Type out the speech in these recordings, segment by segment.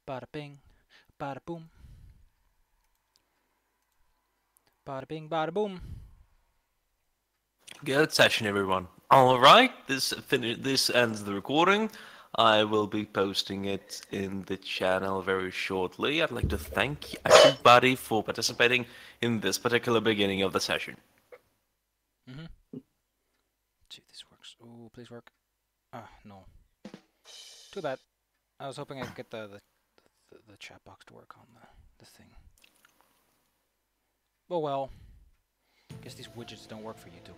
Bada bing, bada boom. Bada bing, bada boom. Good session, everyone. All right, this ends the recording. I will be posting it in the channel very shortly. I'd like to thank everybody for participating in this particular beginning of the session. See if this works. Oh, please work. Ah, no. Too bad. I was hoping I could get the chat box to work on the thing. Oh well. Guess these widgets don't work for YouTube.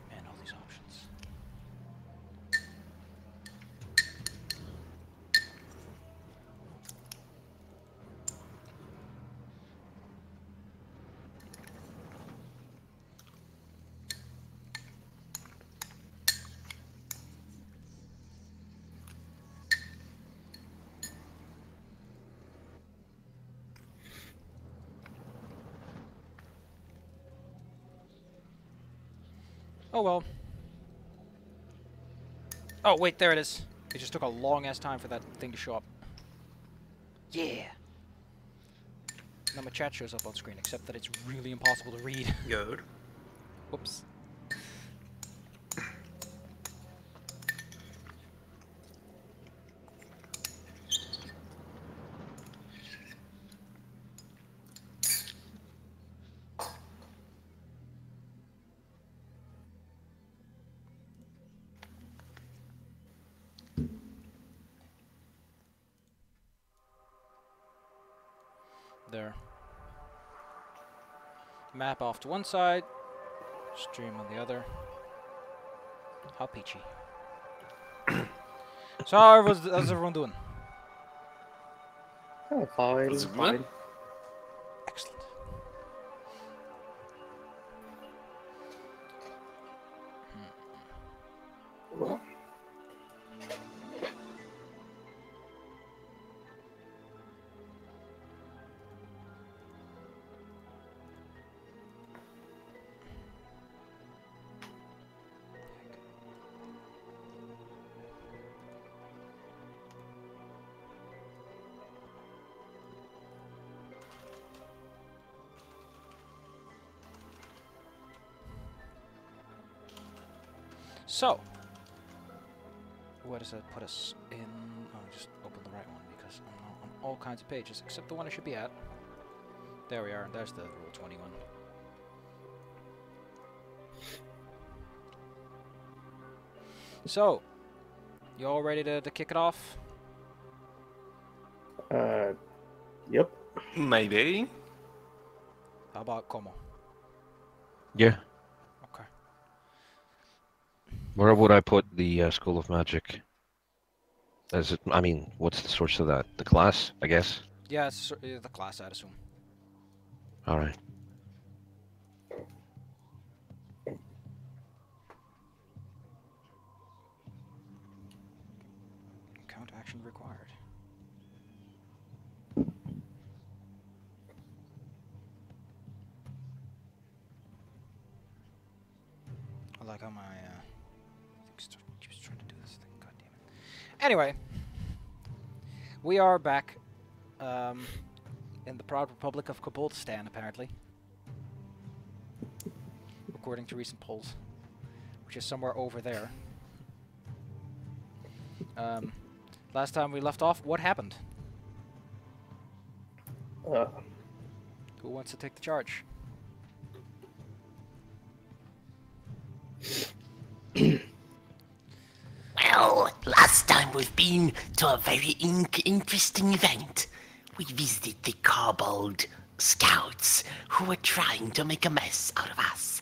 Man, all these options. Oh well. Oh wait, there it is. It just took a long ass time for that thing to show up. Yeah. Now my chat shows up on screen, except that it's really impossible to read. Good. Whoops. There. Map off to one side, stream on the other. How peachy. So how's everyone doing? Oh, fine, Is it fine. good? Excellent. So, where does that put us in? Oh, just open the right one because I'm not on all kinds of pages except the one I should be at. There we are. There's the Rule 21. So, you all ready to kick it off? Yep. Maybe. How about Como? Yeah. Okay. Where would I put the School of Magic? Is it? I mean, what's the source of that? The class, I guess. Yeah, it's the class, I'd assume. All right. Count action required. I like how my keeps trying to do this thing. God damn it. Anyway, we are back in the proud Republic of Koboldstan, apparently, according to recent polls, which is somewhere over there. Last time we left off, what happened? Who wants to take the charge? Well, last time we've been to a very interesting event. We visited the Kobold scouts who were trying to make a mess out of us.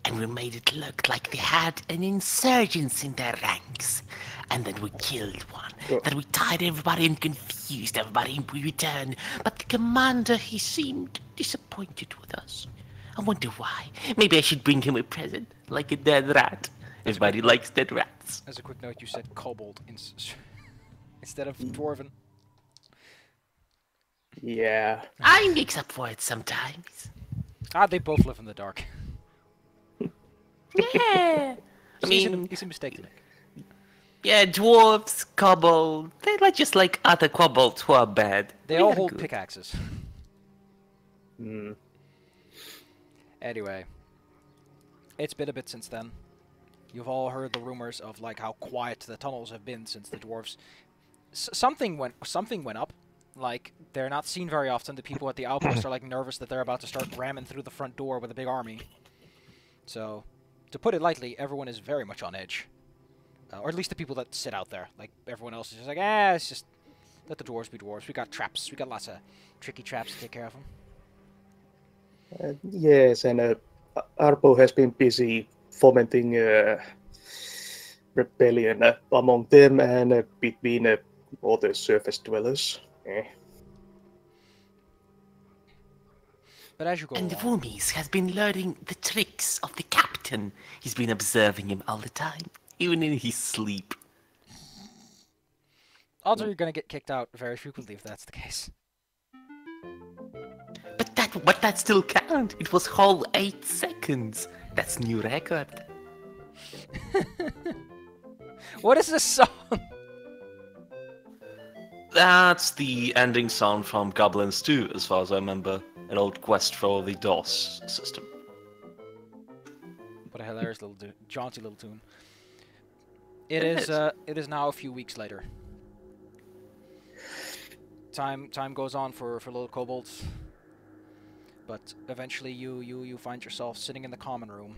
And we made it look like they had an insurgence in their ranks. And then we killed one. Then we tied everybody and confused everybody and we returned. But the commander, he seemed disappointed with us. I wonder why. Maybe I should bring him a present, like a dead rat. Everybody likes dead rats. As a quick note, you said kobold instead of dwarven. Yeah. I mix up words sometimes. Ah, they both live in the dark. Yeah. I mean, Easy mistake to make. yeah, dwarves, kobold, they're not just like other kobolds who are bad. They We all are hold good. pickaxes. Hmm. Anyway, it's been a bit since then. You've all heard the rumors of like how quiet the tunnels have been since the dwarves. Something went up. Like they're not seen very often. The people at the outpost are like nervous that they're about to start ramming through the front door with a big army. So, to put it lightly, everyone is very much on edge. Or at least the people that sit out there. Like everyone else is just like, it's just let the dwarves be dwarves. We got traps. We got lots of tricky traps to take care of them. Yes, and Arpo has been busy fomenting rebellion among them and between other surface dwellers. But as you go And along, Vumis has been learning the tricks of the captain. He's been observing him all the time, even in his sleep. odds are you're gonna get kicked out very frequently if that's the case. But that still count. It was whole 8 seconds. That's new record. What is this song? That's the ending sound from Goblins 2, as far as I remember. An old quest for the DOS system. What a hilarious little jaunty little tune. It is now a few weeks later. Time goes on for little kobolds. But eventually you find yourself sitting in the common room.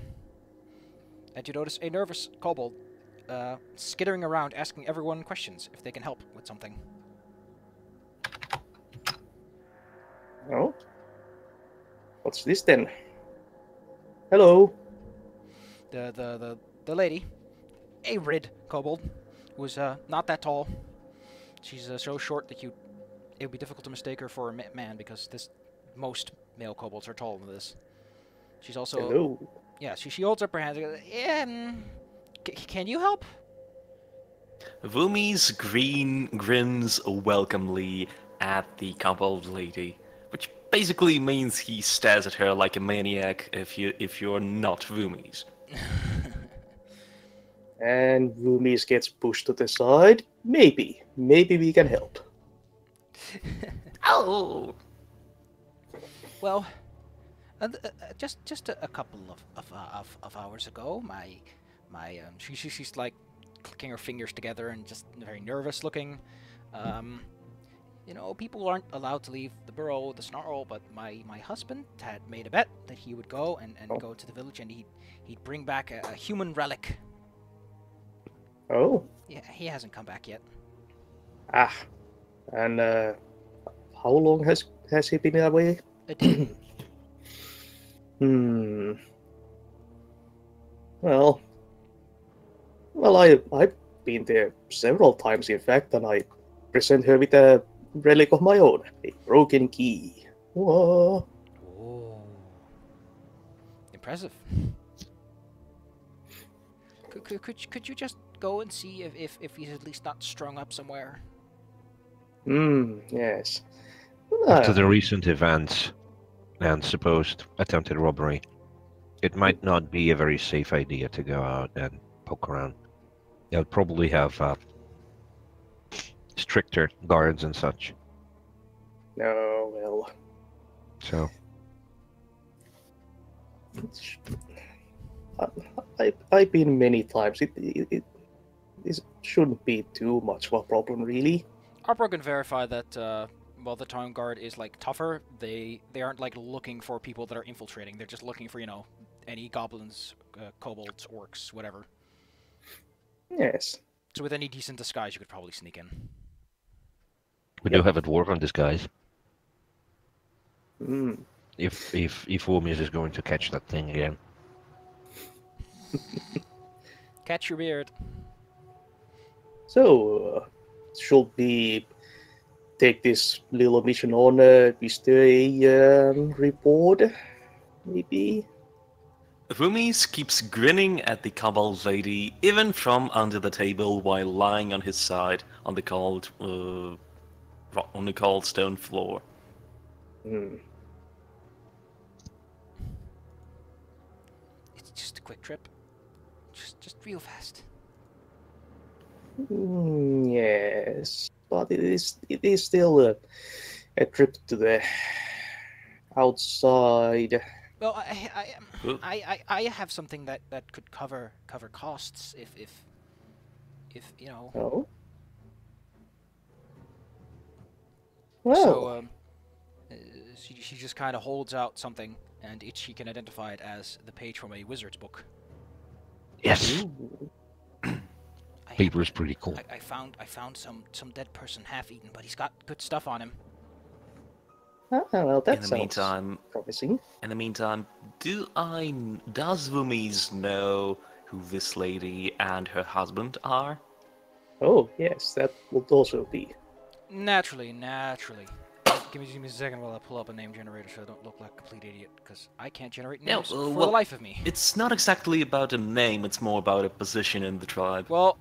And you notice a nervous kobold skittering around asking everyone questions if they can help with something. Oh? What's this then? Hello. The lady, a rid kobold, who's not that tall. She's so short that it would be difficult to mistake her for a man because most male kobolds are taller than this. She's also Hello. yeah. She holds up her hands. And goes, yeah, can you help? Vumis grins welcomely at the kobold lady, which basically means he stares at her like a maniac if you're not Vumis. And Vumis gets pushed to the side. Maybe we can help. Oh! Well, just a couple of hours ago, she's like clicking her fingers together and just very nervous looking. People aren't allowed to leave the burrow with the snarl, but my husband had made a bet that he would go and go to the village and he'd bring back a human relic. Oh. Yeah, he hasn't come back yet. Ah. And how long has he been away? A day. Well, I've been there several times, in fact, and I present her with a relic of my own, a broken key. Whoa. Oh, impressive. Could you just go and see if he's at least not strung up somewhere? Yes. After the recent events and supposed attempted robbery, it might not be a very safe idea to go out and poke around. They'll probably have stricter guards and such. No, well. So, I've been many times. It shouldn't be too much of a problem, really. Arbro can verify that while the town guard is like tougher, they aren't like looking for people that are infiltrating. They're just looking for any goblins, kobolds, orcs, whatever. Yes. So with any decent disguise, you could probably sneak in. we do have a dwarf on disguise. Mm. If Ormus is going to catch that thing again. Catch your beard. So, should we take this little mission on, Mr. A reward? maybe? Rumis keeps grinning at the Kobold lady, even from under the table, while lying on his side on the cold stone floor. Hmm. It's just a quick trip. Just real fast. Yes, but it is still a trip to the outside. Well, Ooh. I have something that could cover costs if you know. Oh, So well, she just kind of holds out something, and she can identify it as the page from a wizard's book. Yes, ooh, I paper is pretty cool. I found some dead person half eaten, but he's got good stuff on him. well, that In the sounds meantime, promising. does Rumis know who this lady and her husband are? Oh, yes, that would also be. Naturally. Give me a second while I pull up a name generator so I don't look like a complete idiot, because I can't generate Yeah, names for well, the life of me. It's not exactly about a name, it's more about a position in the tribe. Well,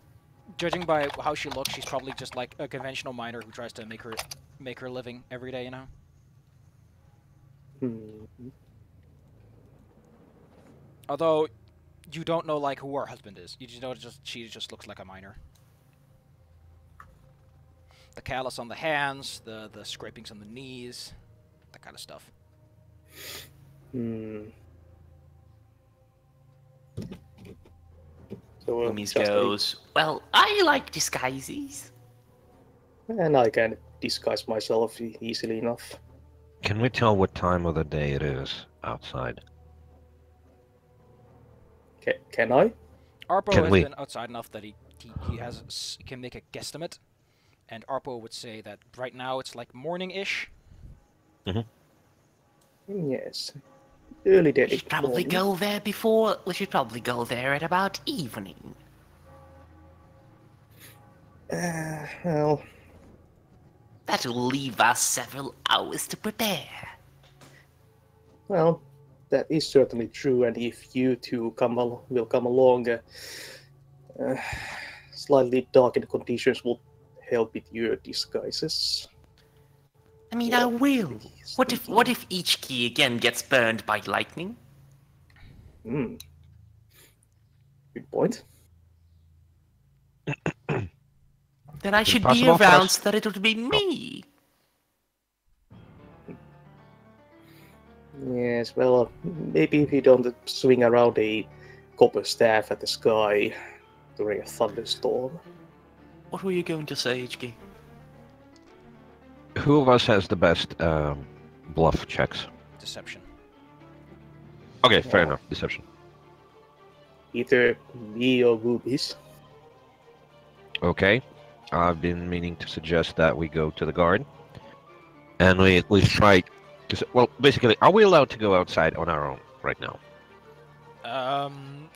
judging by how she looks, she's probably just like a conventional miner who tries to make her living every day, you know? Hmm. Although you don't know like who her husband is. You just know she just looks like a miner. The callus on the hands, the scrapings on the knees, that kind of stuff. Hmm. So, Rumis just goes, Well, I like disguises. and I can disguise myself easily enough. Can we tell what time of the day it is outside? Can I? Arpo Can has we? been outside enough that he can make a guesstimate, and Arpo would say that right now it's like morning-ish. Yes. Early We day. should probably morning. go there before. We should probably go there at about evening. Well, That will leave us several hours to prepare. well, that is certainly true. And if you two will come along, uh, slightly darkened conditions will help with your disguises. I mean, I will. Please, What if each key again gets burned by lightning? Hmm. Good point. Then I should be Impossible for around us. so that it would be me. Yes, well, maybe if you don't swing around a copper staff at the sky during a thunderstorm. what were you going to say, HK? Who of us has the best bluff checks? Deception. Okay, fair Oh. enough. Deception. Either me or Rubies. Okay. I've been meaning to suggest that we go to the guard, and we at least try. Well, basically, are we allowed to go outside on our own right now?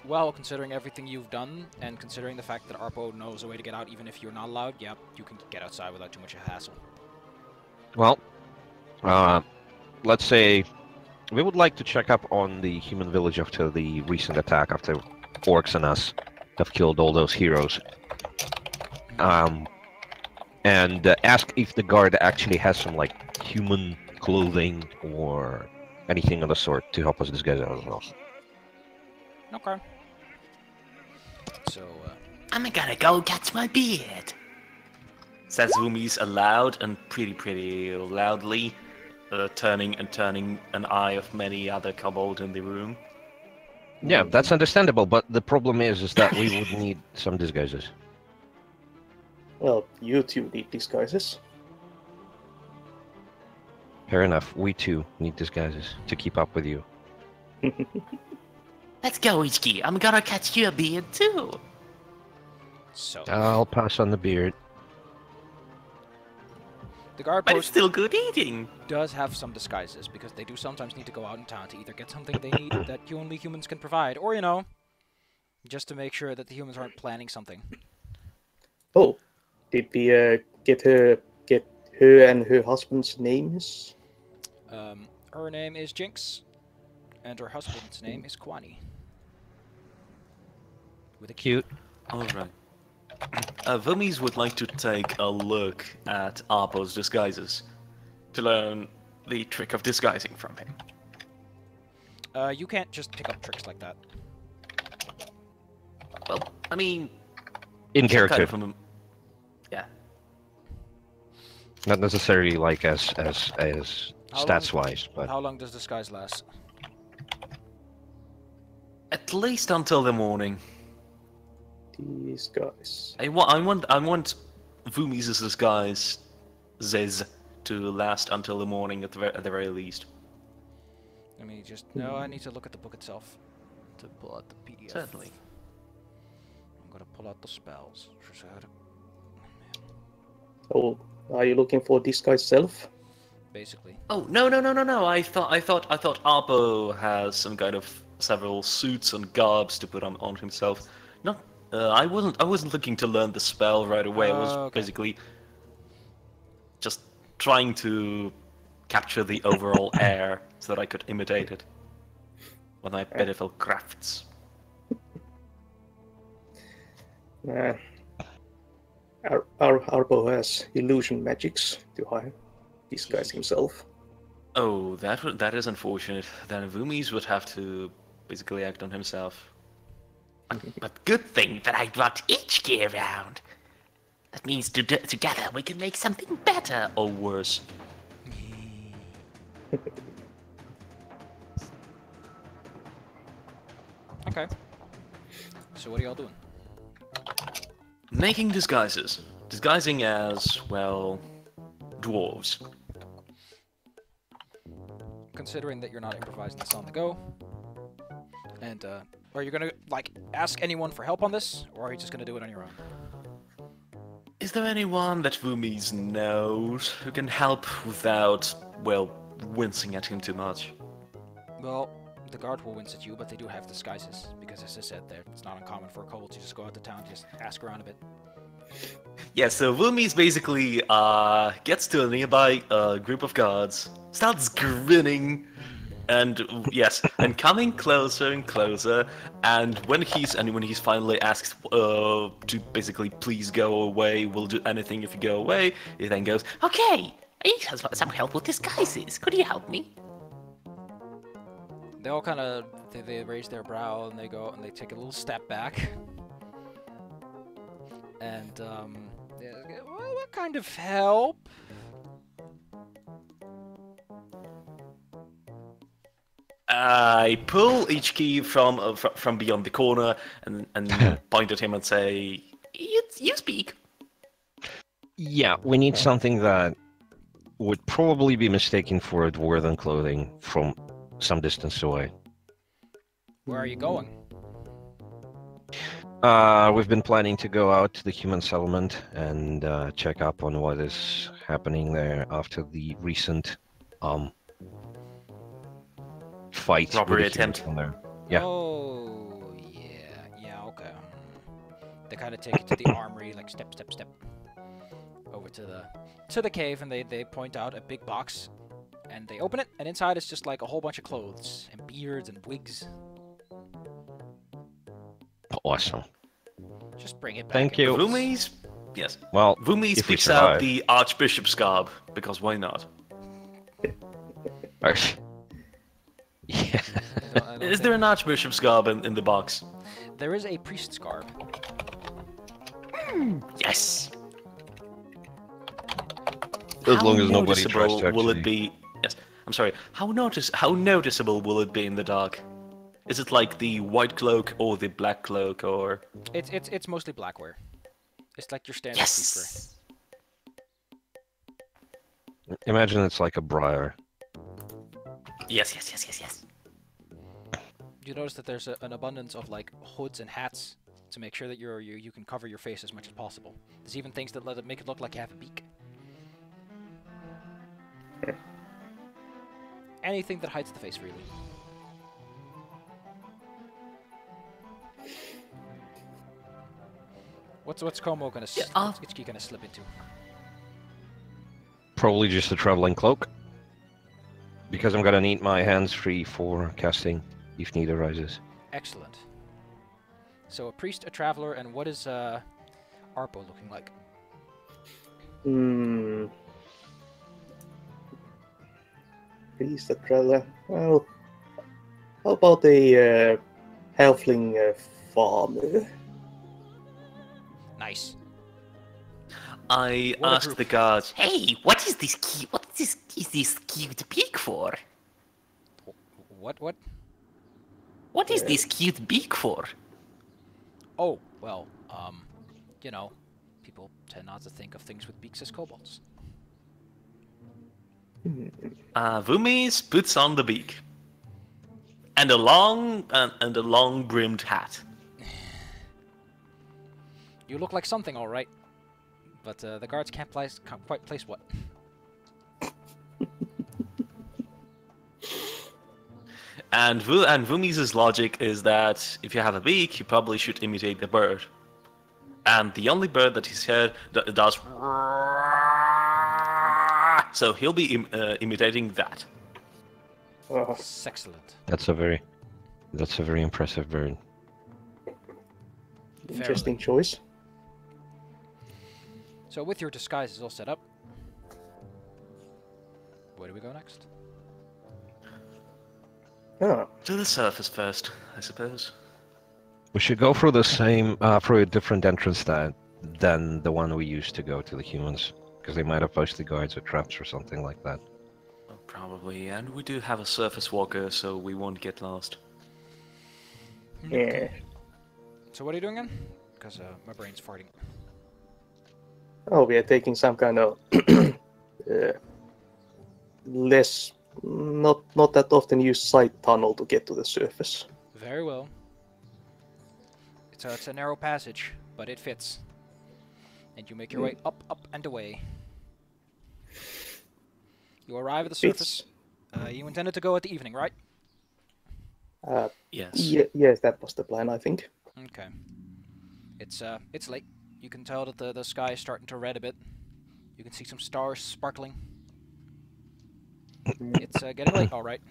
Well, considering everything you've done, and considering the fact that Arpo knows a way to get out even if you're not allowed, yeah, you can get outside without too much of a hassle. Well, let's say we would like to check up on the human village after the recent attack, after orcs and us have killed all those heroes. And ask if the guard actually has some like human clothing or anything of the sort to help us disguise ourselves. Okay. So, I'm gonna go catch my beard. Says Rumis aloud and pretty loudly, turning an eye of many other kobold in the room. Yeah, that's understandable, but the problem is that we would need some disguises. Well, you two need disguises. Fair enough. We too need disguises to keep up with you. Let's go, Ichiki. I'm gonna catch you a beard too. so I'll pass on the beard. the guard But it's post still good eating. does have some disguises because they do sometimes need to go out in town to either get something they need that only humans can provide, or just to make sure that the humans aren't planning something. Oh, did we get her and her husband's names? Her name is Jinx, And her husband's name is Kwani. With a Cute. Alright. Vumis would like to take a look at Arpo's disguises to learn the trick of disguising from him. You can't just pick up tricks like that. Well, I mean, In some character. kind of yeah. Not necessarily like as How stats long- wise, but How long does disguise last? At least until the morning. These guys. I want Vumis' disguise Zez to last until the morning at the very least. Let me just... No, I need to look at the book itself. To pull out the PDF. Certainly. I'm gonna pull out the spells. Oh, are you looking for disguise self? Basically. Oh no! I thought Arpo has some kind of several suits and garbs to put on himself. Not. I wasn't looking to learn the spell right away. I was Okay. basically just trying to capture the overall air so that I could imitate it with my pitiful crafts. Arbo has illusion magics to hide, disguise himself. Oh, that is unfortunate. Then Vumis would have to basically act on himself. But good thing that I brought Itchki around. That means together we can make something better. Or worse. Okay. So what are y'all doing? Making disguises. Disguising as, well, dwarves. Considering that you're not improvising this on the go, and are you gonna like ask anyone for help on this, or are you just gonna do it on your own? Is there anyone that Vumis knows who can help without, well, wincing at him too much? Well, the guard will wince at you, but they do have disguises because, as I said, it's not uncommon for a kobold to just go out to town and just ask around a bit. Yeah, so Vumis basically gets to a nearby group of guards, starts grinning, and yes, and coming closer and closer. And when he's finally asked to basically please go away, we'll do anything if you go away, he then goes, Okay, I need some help with disguises. Could you help me? They all kind of they raise their brow and they go and they take a little step back. And yeah, what kind of help? I pull each key from beyond the corner and point at him and say, You speak. yeah, we need something that would probably be mistaken for a dwarven clothing from some distance away. Where are you going? We've been planning to go out to the human settlement and check up on what is happening there after the recent fight. Robbery with the humans attempt. on there. Yeah. Oh, yeah, okay. They kind of take you to the armory, like step, over to the cave, and they point out a big box, and they open it, and inside is just like a whole bunch of clothes and beards and wigs. Awesome. Just bring it back. Thank you. Vumis? Yes. Well, Vumis if we picks out survive. the Archbishop's garb, because why not? Yeah. I don't Is think- there an Archbishop's garb in the box? There is a priest's garb. Yes. As How long as nobody tries noticeable to will actually... it be? Yes, I'm sorry. How noticeable will it be in the dark? Is it like the white cloak or the black cloak or? It's mostly blackwear. It's like your standard priest wear. Yes. Imagine it's like a briar. Yes. You notice that there's an abundance of like hoods and hats to make sure that you can cover your face as much as possible. There's even things that make it look like you have a beak. Anything that hides the face, really. What's Como gonna what's Itchki gonna slip into? Probably just a traveling cloak. Because I'm gonna need my hands free for casting if need arises. Excellent. So a priest, a traveler, and what is Arpo looking like? Hmm. Priest, a traveler. Well, how about a halfling farmer? Nice. I What a asked group. the guards. Hey, what is this key? What is this cute beak for? What? What is this cute beak for? Oh, well, you know, people tend not to think of things with beaks as kobolds. Vumis puts on the beak. And a long brimmed hat. You look like something, all right. But the guards can't quite place what. And Vumis' logic is that if you have a beak, you probably should imitate the bird. And the only bird that he's heard does... So he'll be imitating that. Oh, Excellent. That's a very impressive bird. interesting choice. So with your disguises all set up, where do we go next? Ah, To the surface first, I suppose. We should go through the same, through a different entrance than the one we used to go to the humans, because they might have posted guards or traps or something like that. Probably, and we do have a surface walker, so we won't get lost. yeah. So what are you doing again? Because my brain's farting. Oh, we are taking some kind of less, not that often used side tunnel to get to the surface. Very well. It's a narrow passage, but it fits. And you make your way up, and away. You arrive at the surface. You intended to go at the evening, right? Yes. Yes, that was the plan, I think. Okay. It's late. You can tell that the sky is starting to red a bit. You can see some stars sparkling. It's getting late, all right.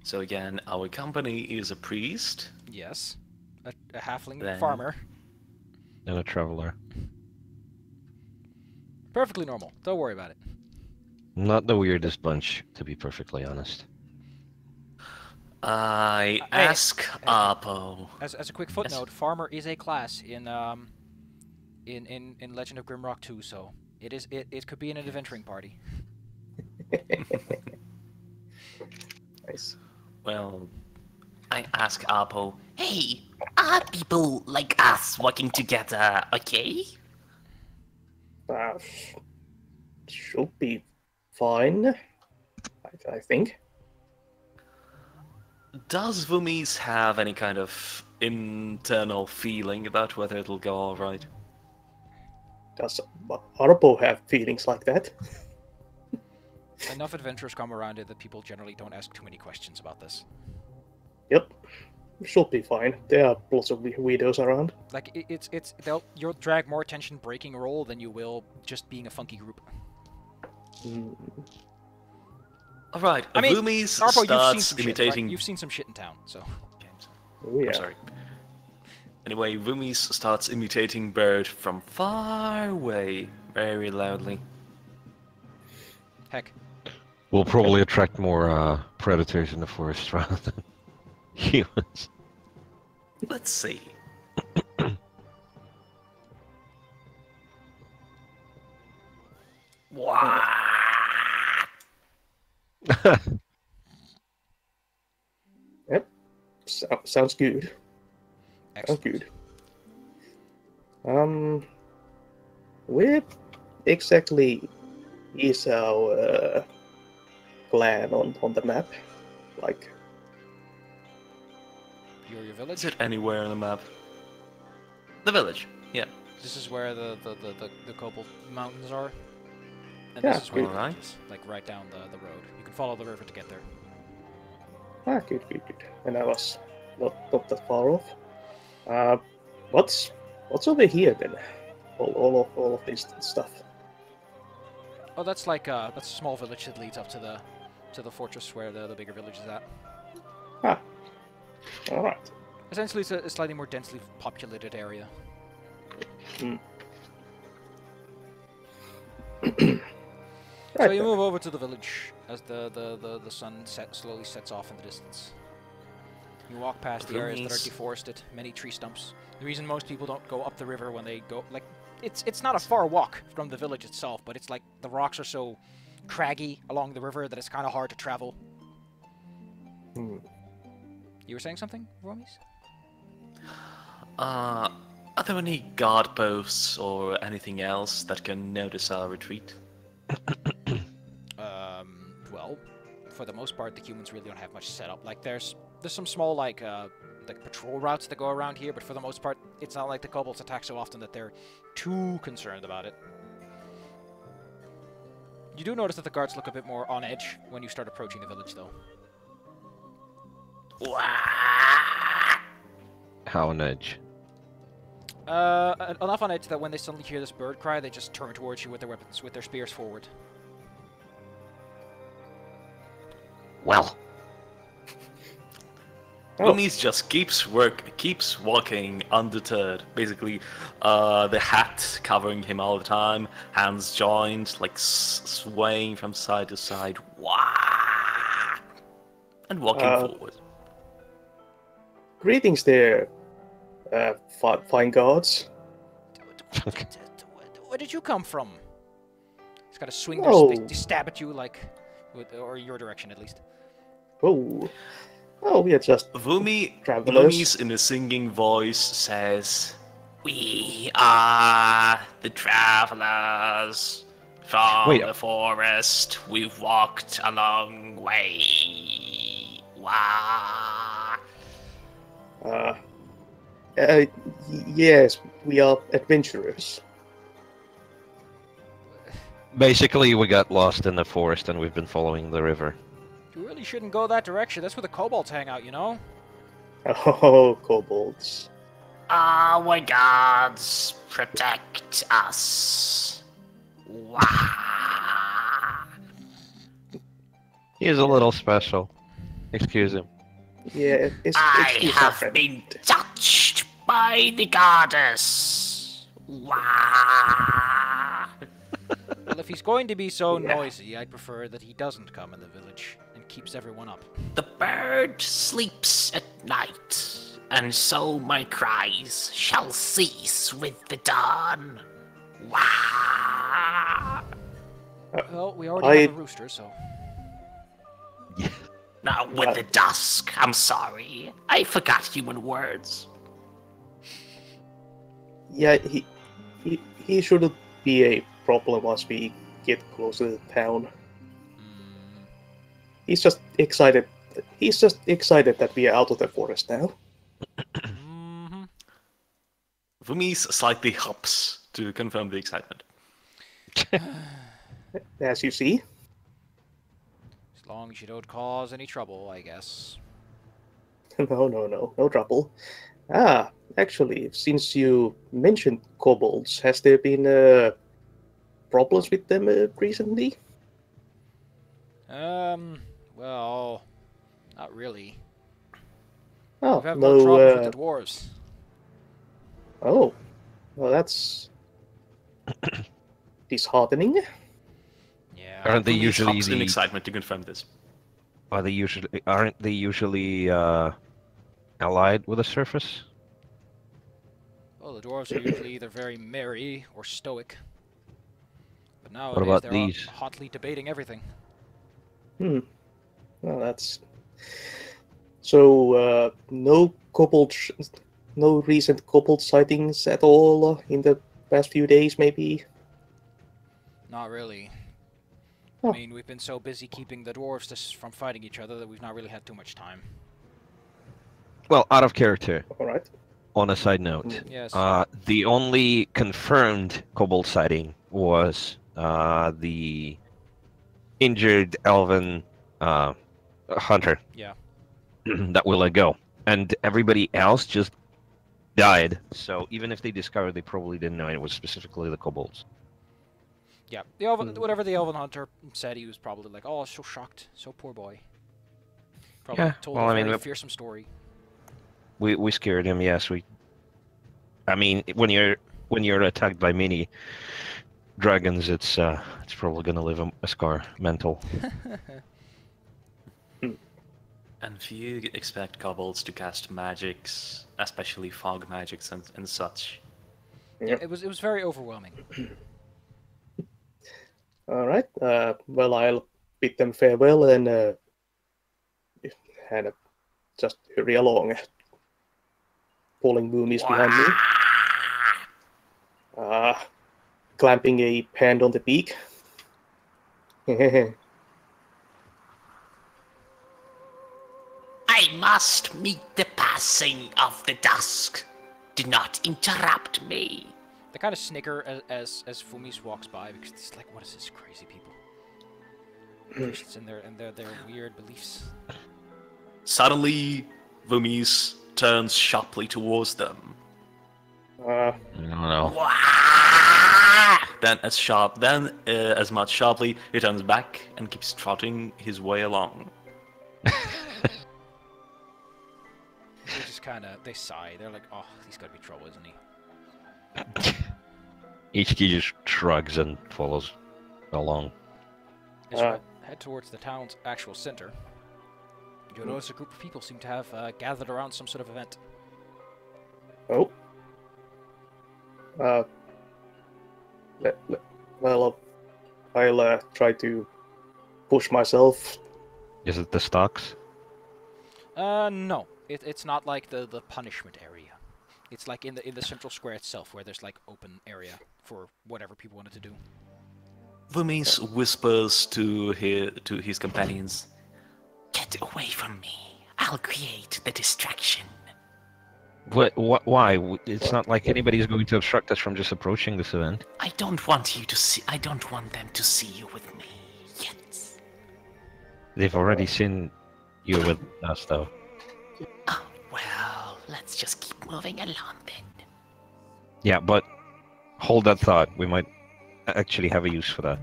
So again, our company is a priest. Yes. A halfling Then- farmer. And a traveler. Perfectly normal. Don't worry about it. Not the weirdest bunch, to be perfectly honest. I Hey, ask Apo. As a quick footnote, farmer is a class in Legend of Grimrock 2, so it could be in an adventuring party. Nice. Well, I ask Apo. Hey, are people like us working together okay? Uh, should be fine, I think. Does Vumis have any kind of internal feeling about whether it'll go all right? Does Arpo have feelings like that? Enough adventures come around it that people generally don't ask too many questions about this. Yep. Should be fine. There are lots of weirdos around. Like you'll drag more attention breaking a roll than you will just being a funky group. Mm, All right. I mean, Vumis Arpo, you've seen starts some shit, imitating. right? You've seen some shit in town, so. oh yeah. I'm sorry. Anyway, Vumis starts imitating bird from far away, very loudly. Heck. We'll probably attract more predators in the forest rather than humans. Let's see. Yep. Sounds good. Sounds Excellent. good. Where exactly is our clan on the map? Like, Your Is village? it anywhere on the map? The village. Yeah. This is where the Kobold mountains are. And Yeah, this is where good. the village is, like right down the road. You can follow the river to get there. good. And I was not that far off. What's over here then? All of this stuff. Oh, that's like that's a small village that leads up to to the fortress where the bigger village is at. Ah. Alright. Essentially, it's a slightly more densely populated area. Hmm. So Right you then. move over to the village as the sun slowly sets off in the distance. You walk past the areas that are Nice. deforested, many tree stumps. The reason most people don't go up the river when they go, like, it's not a far walk from the village itself, but it's like the rocks are so craggy along the river that it's kind of hard to travel. Hmm. You were saying something, Romies? Are there any guard posts or anything else that can notice our retreat? Well, for the most part, the humans really don't have much set up. Like, there's some small, like patrol routes that go around here, but for the most part, it's not like the kobolds attack so often that they're too concerned about it. You do notice that the guards look a bit more on edge when you start approaching the village, though. How on edge? Enough on edge that when they suddenly hear this bird cry, they just turn towards you with their weapons, with their spears forward. Well, Oh. Rumis just keeps walking undeterred. Basically, the hat covering him all the time, hands joined, like swaying from side to side. Wah! And walking forward. Greetings there, fine gods. Where did you come from? He's got to swing Oh. they stab at you, like, or your direction at least. Oh. Oh, we are just travelers. Vumi's in a singing voice says, "We are the travelers from Wait. the forest. We've walked a long way." Wah! Yes, we are adventurers. Basically, we got lost in the forest and we've been following the river. You really shouldn't go that direction. That's where the kobolds hang out, you know? Oh, kobolds. our gods protect us. Wah! He is a little special. Excuse him. Yeah, I excuse my have friend. been touched by the goddess. Wah! Well, if he's going to be so Yeah. noisy, I'd prefer that he doesn't come in the village and keeps everyone up. The bird sleeps at night, and so my cries shall cease with the dawn. Wah! Well, we already have a rooster, so... Now with the dusk, I'm sorry. I forgot human words. Yeah, he shouldn't be a problem once we get closer to town. He's just excited. He's just excited that we are out of the forest now. Mm-hmm. Vumis slightly hops to confirm the excitement. As you see. As long as you don't cause any trouble, I guess. No trouble. Actually, since you mentioned kobolds, has there been problems with them recently? Well, not really. Oh, We've had more trouble with the dwarves. Oh, well, that's disheartening. Yeah. Aren't they Vumis usually hops in the? excitement to confirm this. Aren't they usually allied with the surface? Well, the dwarves are usually either very merry or stoic. But nowadays about they're these? hotly debating everything. Well, that's so. No no recent kobold sightings at all in the past few days, maybe. Not really. Oh. I mean, we've been so busy keeping the dwarves from fighting each other that we've not really had too much time. Well, out of character. All right. On a side note, Yes. the only confirmed kobold sighting was the injured elven hunter. Yeah. That we let go, and everybody else just died. So even if they discovered, they probably didn't know it was specifically the kobolds. Yeah, the elven, whatever the elven hunter said, he was probably like, "Oh, so shocked, so poor boy." Probably Yeah, told well, a I mean, very fearsome story. we scared him. Yes, we. I mean, when you're attacked by mini dragons, it's probably gonna leave a scar, mental. And if you expect kobolds to cast magics, especially fog magics and such, Yeah, it was very overwhelming. All right. Well, I'll bid them farewell and just hurry along, pulling Boomies behind me. Clamping a hand on the beak. I must meet the passing of the dusk. Do not interrupt me. They kind of snicker as Fumis walks by because it's like, what is this crazy people? Priests and their weird beliefs. suddenly Vumis turns sharply towards them. Uh, I don't know. Then as much sharply, he turns back and keeps trotting his way along. They just they sigh. They're like, oh, he's got to be trouble, isn't he? HT just shrugs and follows along. As you head towards the town's actual center, you'll notice a group of people seem to have gathered around some sort of event. oh. Well, I'll try to push myself. Is it the stocks? No. It's not like the punishment area. It's like in the central square itself, where there's like open area for whatever people wanted to do. Vumis whispers to his companions. Get away from me. I'll create the distraction. What? Why? It's not like anybody's going to obstruct us from just approaching this event. I don't want you to see. I don't want them to see you with me yet. They've already seen you with us, though. Oh, well, let's just keep moving along then. Yeah, but hold that thought. We might actually have a use for that.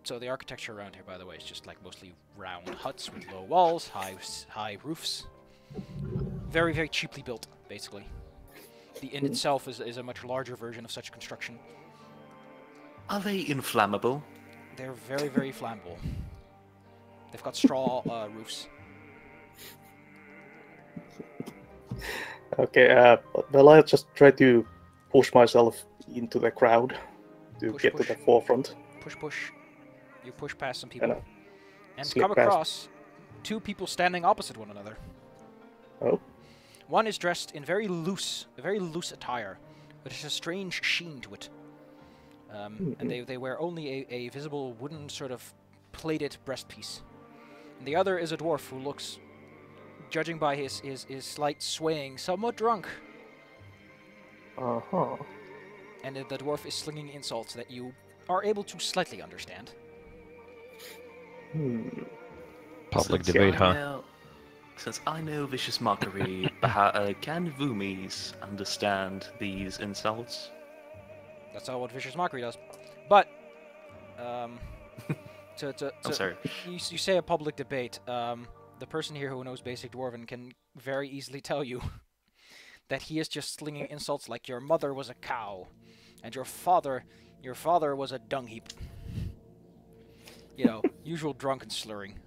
So the architecture around here, by the way, is just like mostly round huts with low walls, high roofs. Very, very cheaply built, basically. The inn itself is a much larger version of such construction. Are they inflammable? They're very, very flammable. They've got straw roofs. Okay, well, I'll just try to push myself into the crowd to get to the forefront. Push. You push past some people. And slip come past. across two people standing opposite one another. Oh, One is dressed in a very loose attire, but has a strange sheen to it. And they wear only a visible wooden sort of plated breastpiece. And the other is a dwarf who looks, judging by his slight swaying, somewhat drunk. uh-huh. And the dwarf is slinging insults that you are able to slightly understand. Public Since debate, I huh? know- Since I know vicious mockery, can Vumis understand these insults? That's not what vicious mockery does. But I'm to sorry. you say a public debate. The person here who knows basic Dwarven can very easily tell you that he is just slinging insults like your mother was a cow, and your father was a dung heap. You know, usual drunken slurring.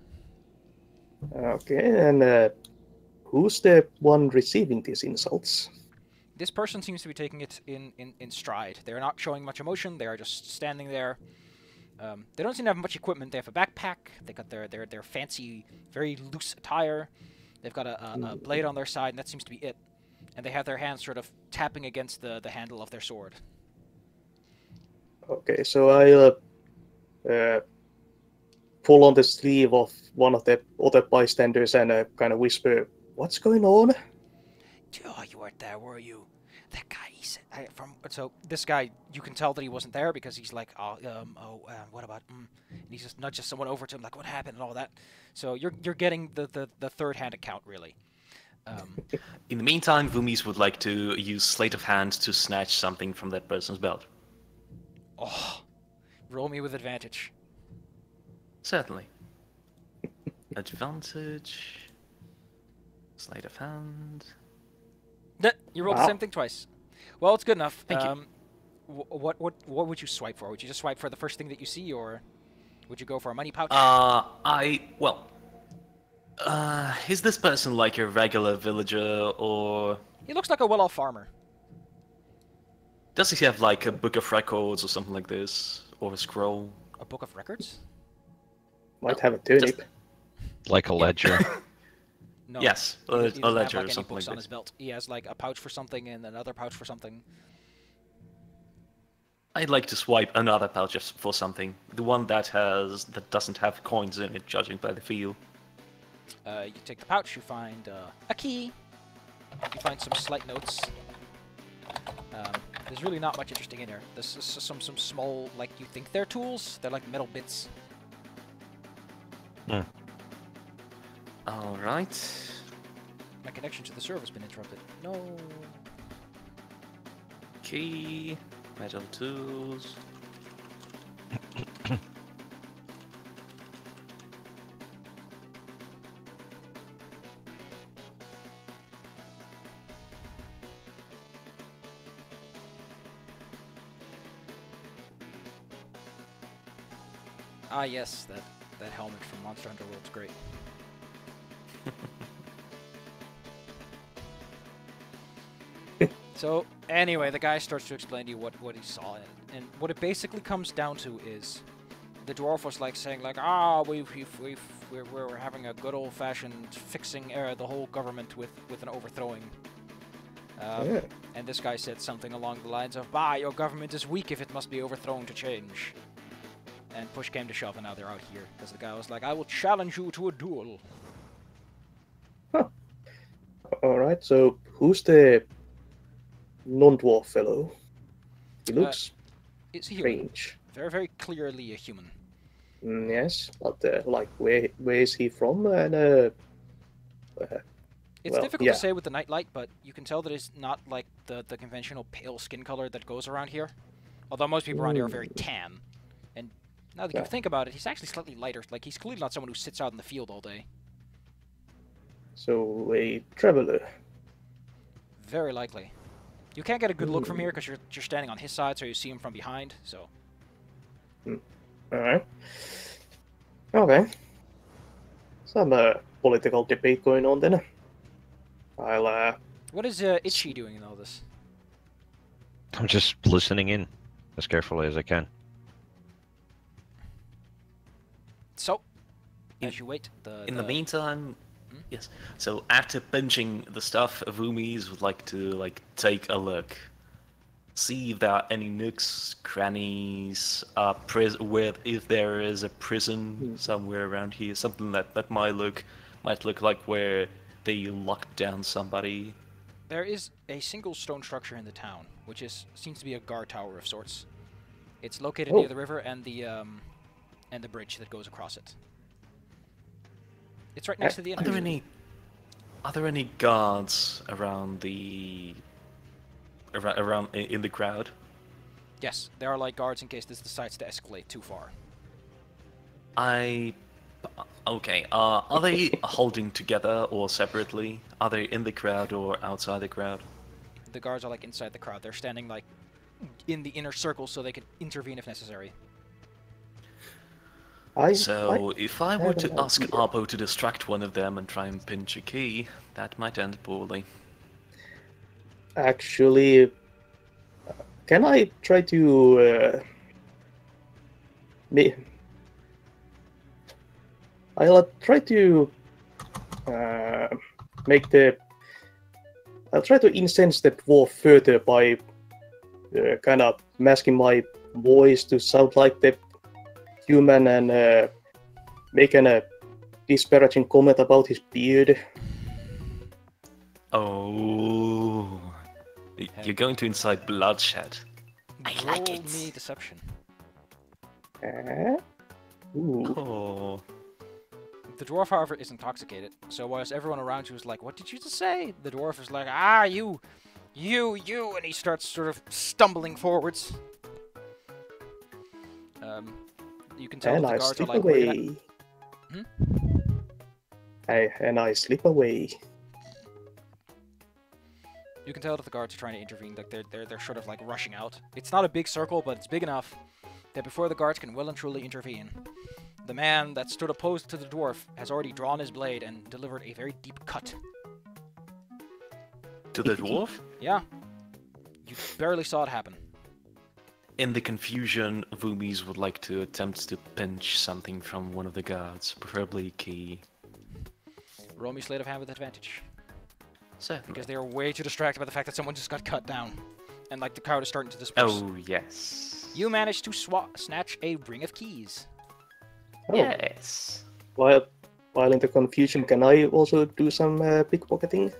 Okay, and who's the one receiving these insults? This person seems to be taking it in stride. They're not showing much emotion. They are just standing there. They don't seem to have much equipment. They have a backpack. They got their fancy, very loose attire. They've got a blade on their side, and that seems to be it. And they have their hands sort of tapping against the handle of their sword. Okay, so I'll pull on the sleeve of one of the other bystanders and kind of whisper, "What's going on?" Oh, you weren't there, were you? That guy, he said, so this guy, you can tell that he wasn't there because he's like, what about, and he just nudges someone over to him, like, what happened and all that. So you're getting the third-hand account, really. In the meantime, Vumis would like to use Sleight of Hand to snatch something from that person's belt. Oh, roll me with advantage. Certainly. Advantage. Sleight of Hand. You rolled the Wow. same thing twice. Well, it's good enough. Thank you. What would you swipe for? Would you just swipe for the first thing that you see, or would you go for a money pouch? Is this person like a regular villager, or He looks like a well-off farmer. does he have like a book of records or something like this, or a scroll? A book of records? Might have a turnip. Like a ledger. No. Yes, He a doesn't have, ledger like, or any something books like on this. his belt. He has like a pouch for something and another pouch for something. I'd like to swipe another pouch for something. The one that doesn't have coins in it, judging by the feel. You take the pouch. You find a key. You find some slight notes. There's really not much interesting in here. This is some small, like, you think they're tools. They're like metal bits. All right. My connection to the server has been interrupted. No. Key, metal tools. Ah, yes, that helmet from Monster Hunter World's great. So, anyway, the guy starts to explain to you what he saw in it. And what it basically comes down to is the dwarf was like saying like, we're having a good old-fashioned fixing the whole government with an overthrowing. Yeah. And this guy said something along the lines of, your government is weak if it must be overthrown to change. And push came to shove, and now they're out here. Because the guy was like, I will challenge you to a duel. Alright, so who's the non-dwarf fellow? He looks It's a human. strange. Very, very clearly a human. Yes, but like, where is he from? And It's well, difficult yeah. to say with the nightlight, but you can tell that it's not like the conventional pale skin color that goes around here. Although most people around here are very tan. And now that you Yeah. think about it, he's actually slightly lighter. Like, he's clearly not someone who sits out in the field all day. So a traveler. Very likely. You can't get a good look from here because you're standing on his side, so you see him from behind. So Alright. Okay. Some political debate going on then. I'll what is Itchy doing in all this? I'm just listening in as carefully as I can. So, In- as you wait, In the meantime, Hmm? yes. So after punching the stuff, Vumis would like to take a look, see if there are any nooks, crannies, if there is a prison somewhere around here, something that might look like where they locked down somebody. there is a single stone structure in the town, which seems to be a guard tower of sorts. It's located Oh. near the river and the bridge that goes across it. It's right next to the Are there entrance. any guards around around in the crowd? Yes, there are like guards in case this decides to escalate too far. Okay. Are they holding together or separately? Are they in the crowd or outside the crowd? The guards are like inside the crowd. They're standing like in the inner circle so they can intervene if necessary. So if I were have to an ask idea. Arbo to distract one of them and try and pinch a key, that might end poorly. actually, can I try to I'll try to I'll try to incense the dwarf further by kind of masking my voice to sound like the human and making a disparaging comment about his beard. Oh, you're going to incite bloodshed. I like Roll it. me deception. Ooh. Oh, The dwarf, however, is intoxicated. So whilst everyone around you is like, "What did you just say?" The dwarf is like, "Ah, you," and he starts sort of stumbling forwards. You can tell And that the I guards are slip like, "We're gonna." away. Hmm? And I slip away. You can tell that the guards are trying to intervene. Like they're sort of like rushing out. It's not a big circle, but it's big enough that before the guards can well and truly intervene, the man that stood opposed to the dwarf has already drawn his blade and delivered a very deep cut. To the dwarf? Yeah. You barely saw it happen. In the confusion, Vumis would like to attempt to pinch something from one of the guards, preferably a key. Roll me sleight of hand with advantage. Certainly. Because they are way too distracted by the fact that someone just got cut down. And like the crowd is starting to disperse. Oh, yes. You managed to snatch a ring of keys. Oh. Yes. While in the confusion, can I also do some pickpocketing?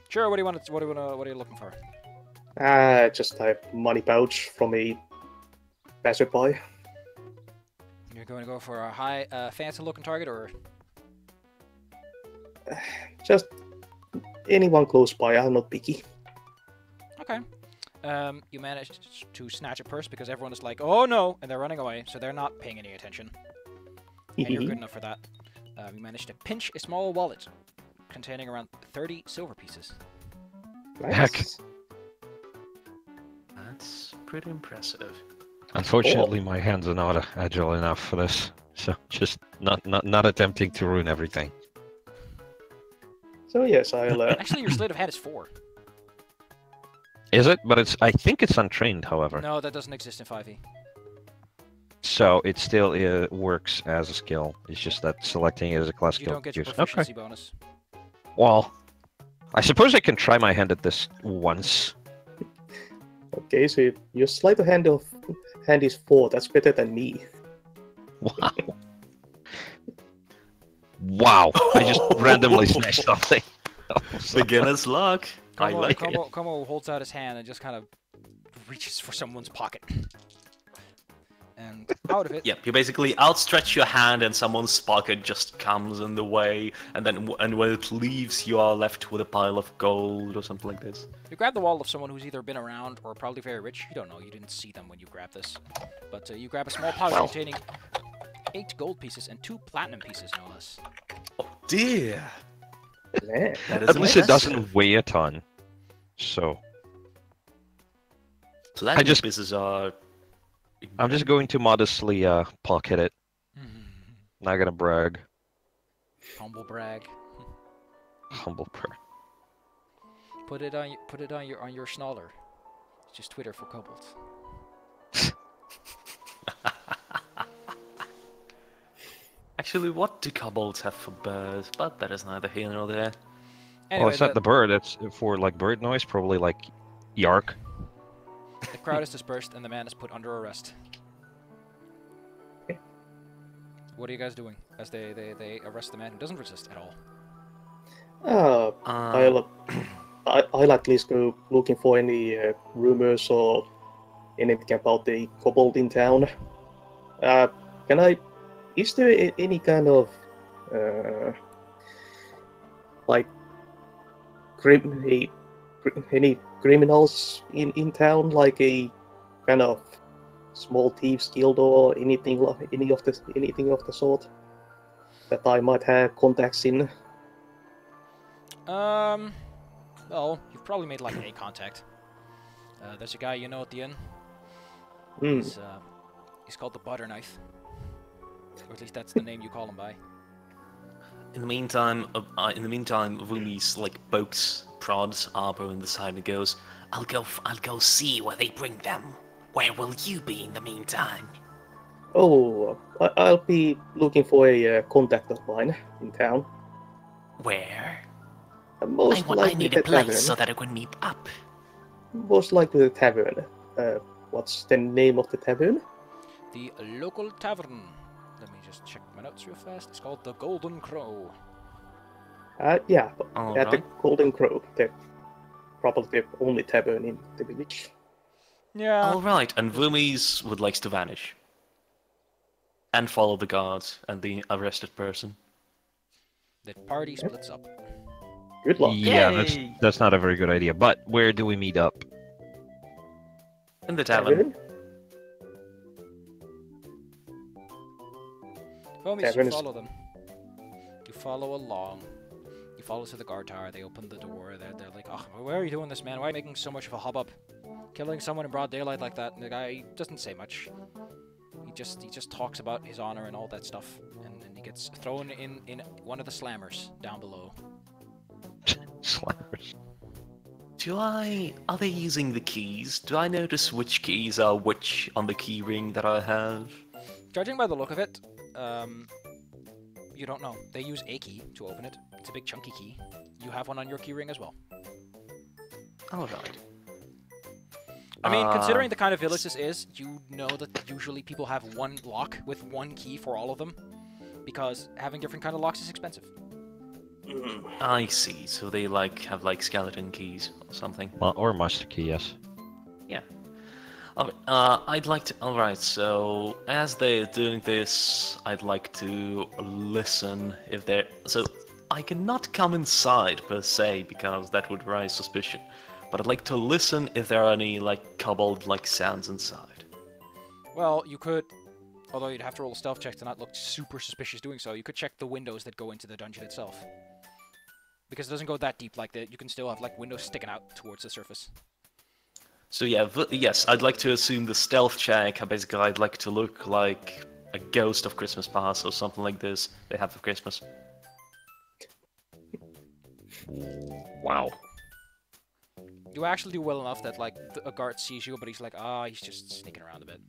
Sure, what are you looking for? Just a money pouch from a passerby. You're going to go for a high, fancy looking target, or? Just anyone close by, I'm not picky. Okay. You managed to snatch a purse because everyone is like, "Oh no," and they're running away, so they're not paying any attention. And you're good enough for that. You managed to pinch a small wallet containing around 30 silver pieces. Nice. That's pretty impressive. Unfortunately, my hands are not agile enough for this, so just not attempting to ruin everything. So yes, I'll... Actually, your sleight of hand is 4. Is it? But I think it's untrained, however. No, that doesn't exist in 5e. So it still works as a skill. It's just that selecting it as a class You skill. don't get your Yes. proficiency bonus. Well, I suppose I can try my hand at this once. Okay, so your sleight of hand is 4. That's better than me. Wow. Wow. I just randomly snatched something. Beginner's luck. I like it. Como holds out his hand and just kind of reaches for someone's pocket. And out of it... Yep, you basically outstretch your hand and someone's pocket just comes in the way, and then when it leaves, you are left with a pile of gold or something like this. You grab the wallet of someone who's either been around or probably very rich. You don't know. You didn't see them when you grabbed this. But you grab a small pouch containing 8 gold pieces and 2 platinum pieces, no less. Oh dear! Man. That is At least it impressive. doesn't weigh a ton. So Platinum just- pieces are... I'm just going to modestly pocket it. Not gonna brag. Humble brag. Humble brag. Put it on your schnaller. It's just Twitter for kobolds. Actually, what do kobolds have for birds? But that is neither here nor there. Anyway, Well, it's not the bird. It's for like bird noise. Probably like yark. the crowd is dispersed and the man is put under arrest. Okay. What are you guys doing as they arrest the man who doesn't resist at all? I'll at least go looking for any rumors or anything about the kobold in town. Is there any kind of like any criminals in town, like a kind of small thieves guild or anything of the sort that I might have contacts in? Well, you've probably made like a contact. There's a guy you know at the inn. Hmm. He's called the Butter Knife. Or at least that's the name you call him by. In the meantime, Vumis like pokes, prods Arbo in the side and goes, I'll go see where they bring them. Where will you be in the meantime? Oh, I'll be looking for a contact of mine in town. Where? Most I likely need the a place tavern. so that I can meet up. Most likely the tavern. What's the name of the tavern? The local tavern. Let me just check my notes real fast. It's called the Golden Crow. Yeah, All at the right. Golden Crow. Probably the only tavern in the village. Yeah. Alright, and Vumis would like to vanish. And follow the guards and the arrested person. The party splits up. Good luck. Yeah, Yay! that's not a very good idea. But where do we meet up? In the tavern. Foamies, Tavern you is- follow them. You follow along. You follow to the guard tower. They open the door. They're like, oh, why are you doing this, man? Why are you making so much of a hubbub? Killing someone in broad daylight like that. And the guy doesn't say much. He just talks about his honor and all that stuff. And he gets thrown in one of the slammers down below. Slammers. Are they using the keys? Do I notice which keys are which on the key ring that I have? Judging by the look of it, you don't know. They use a key to open it. It's a big chunky key. You have one on your keyring as well. Alright. I mean, considering the kind of village this is, you know that usually people have one lock with one key for all of them, because having different kind of locks is expensive. I see. So they have skeleton keys or something. Or master key, yes. Yeah. I'd like to. Alright, so as they're doing this, I'd like to listen if they're. So I cannot come inside per se because that would raise suspicion. But I'd like to listen if there are any kobold sounds inside. Well, you could, although you'd have to roll a stealth check to not look super suspicious doing so, you could check the windows that go into the dungeon itself. Because it doesn't go that deep like that. You can still have windows sticking out towards the surface. So yeah, yes, I'd like to assume the stealth check. Basically, I'd like to look like a ghost of Christmas past or something like this they have for Christmas. Wow. You actually do well enough that a guard sees you, but he's like, he's just sneaking around a bit.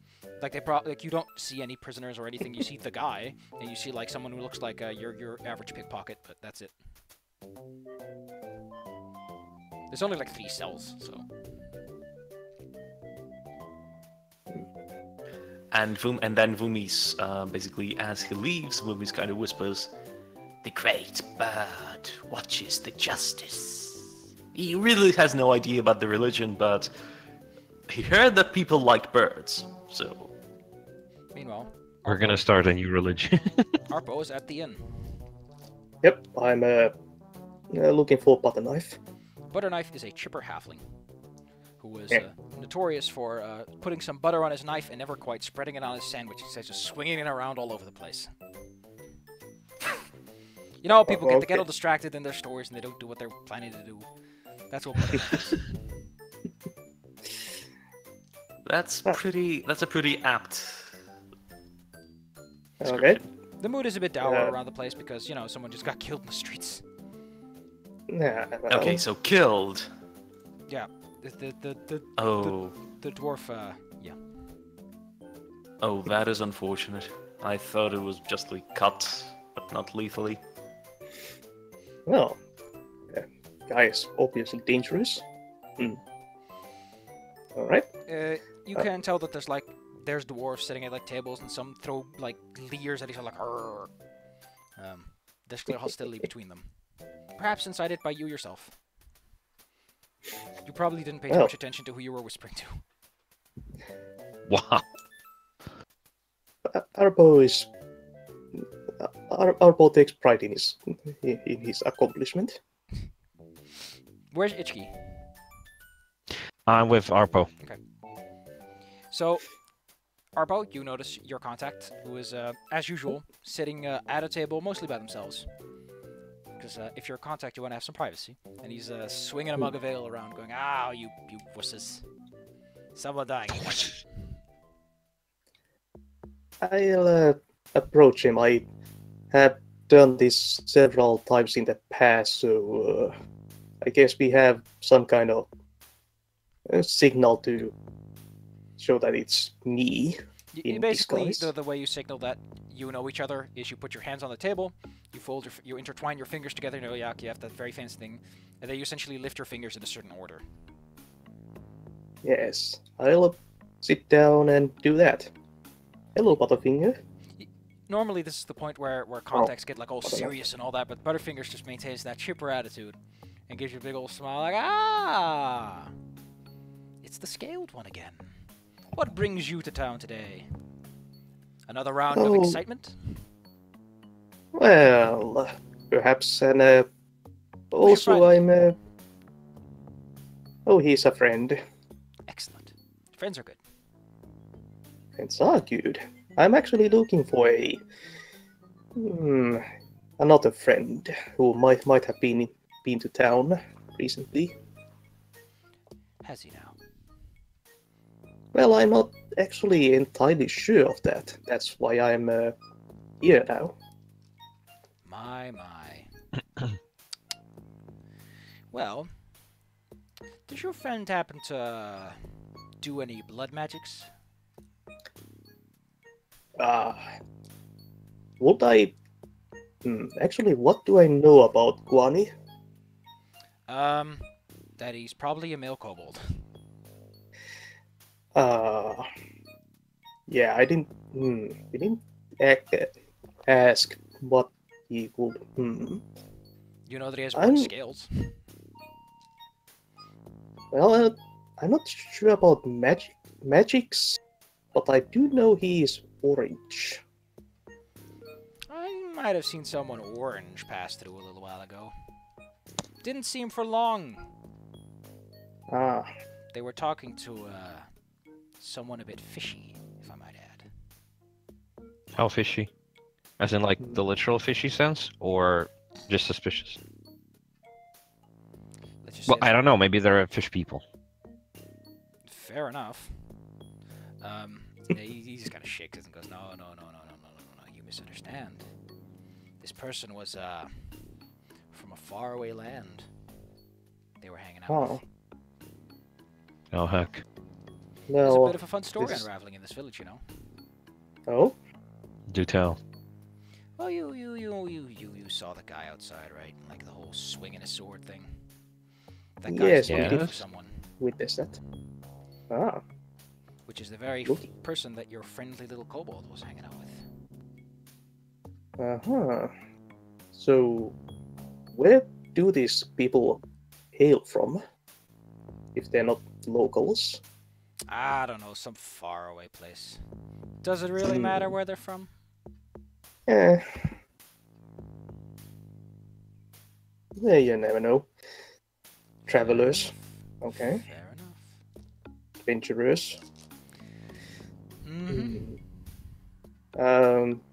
You don't see any prisoners or anything. You see the guy, and you see someone who looks like your average pickpocket, but that's it. There's only 3 cells, so. And then Vumis, basically, as he leaves, Vumis kind of whispers, The great bird watches the justice. he really has no idea about the religion, but he heard that people like birds, so... Meanwhile, We're gonna start a new religion. Harpo is at the inn. Yep, I'm looking for butter knife. Butterknife is a chipper halfling, who was Yeah. notorious for putting some butter on his knife and never quite spreading it on his sandwich. He's just swinging it around all over the place. You know, people get Okay. all distracted in their stories and they don't do what they're planning to do. That's what Butterknife is. That's a pretty apt... Okay. The mood is a bit dour Yeah. around the place because, someone just got killed in the streets. Yeah. Okay, so killed. Yeah, the Oh, dwarf, yeah. oh, that is unfortunate. I thought it was just cut, but not lethally. Well, guy is obviously dangerous. All right. You can tell that there's dwarves sitting at tables and some throw leers at each other "Arr." There's clear hostility between them. Perhaps incited by you yourself. You probably didn't pay too much attention to who you were whispering to. Wow. Arbo takes pride in his accomplishment. Where's Ichki? I'm with Arpo. So, Arbo, you notice your contact, who is, as usual, sitting at a table mostly by themselves. Because if you're a contact, you want to have some privacy. And he's swinging a mug of ale around, going, you wusses. Someone dying. I'll approach him. I have done this several times in the past, so I guess we have some kind of signal to show that it's me. In Basically, disguise. the way you signal that you know each other is you put your hands on the table, you intertwine your fingers together, you have that very fancy thing, and then you essentially lift your fingers in a certain order. Yes, I'll sit down and do that. Hello, Butterfinger. Normally, this is the point where contacts get all serious and all that, but Butterfingers just maintains that chipper attitude and gives you a big old smile, it's the scaled one again. What brings you to town today? Another round of excitement? Well, perhaps, and your also friend? I'm. Oh, he's a friend. Excellent. Friends are good. Friends are good. I'm actually looking for another friend who might have been to town recently. Has he now? Well, I'm not actually entirely sure of that. That's why I'm here now. My. Well, does your friend happen to do any blood magics? Would I? Actually, what do I know about Guani? That he's probably a male kobold. Yeah, I didn't. We didn't ask what he would. You know that he has I'm- one scales. Well, I'm not sure about magics, but I do know he is orange. I might have seen someone orange pass through a little while ago. Didn't see him for long. Ah, They were talking to someone a bit fishy, if I might add. How fishy? As in, like, the literal fishy sense? Or just suspicious? Let's just Well, say I don't know. Maybe they're fish people. fair enough. Yeah, he just kind of shakes it and goes, no, you misunderstand. This person was from a faraway land. They were hanging out oh, with. Oh, heck. There's a no. bit of a fun story this- unraveling in this village, you know. Oh, Do tell. Well, you saw the guy outside, right? Like the whole swinging a sword thing. That guy's Yes, we looking did. for someone, witness that. Ah, which is the very Looking. person that your friendly little kobold was hanging out with. uh-huh. So, where do these people hail from? If they're not locals? I don't know, some faraway place. Does it really matter Hmm. where they're from? Eh. Yeah, you never know. Travelers, okay. Fair enough. Adventurers. Mm-hmm.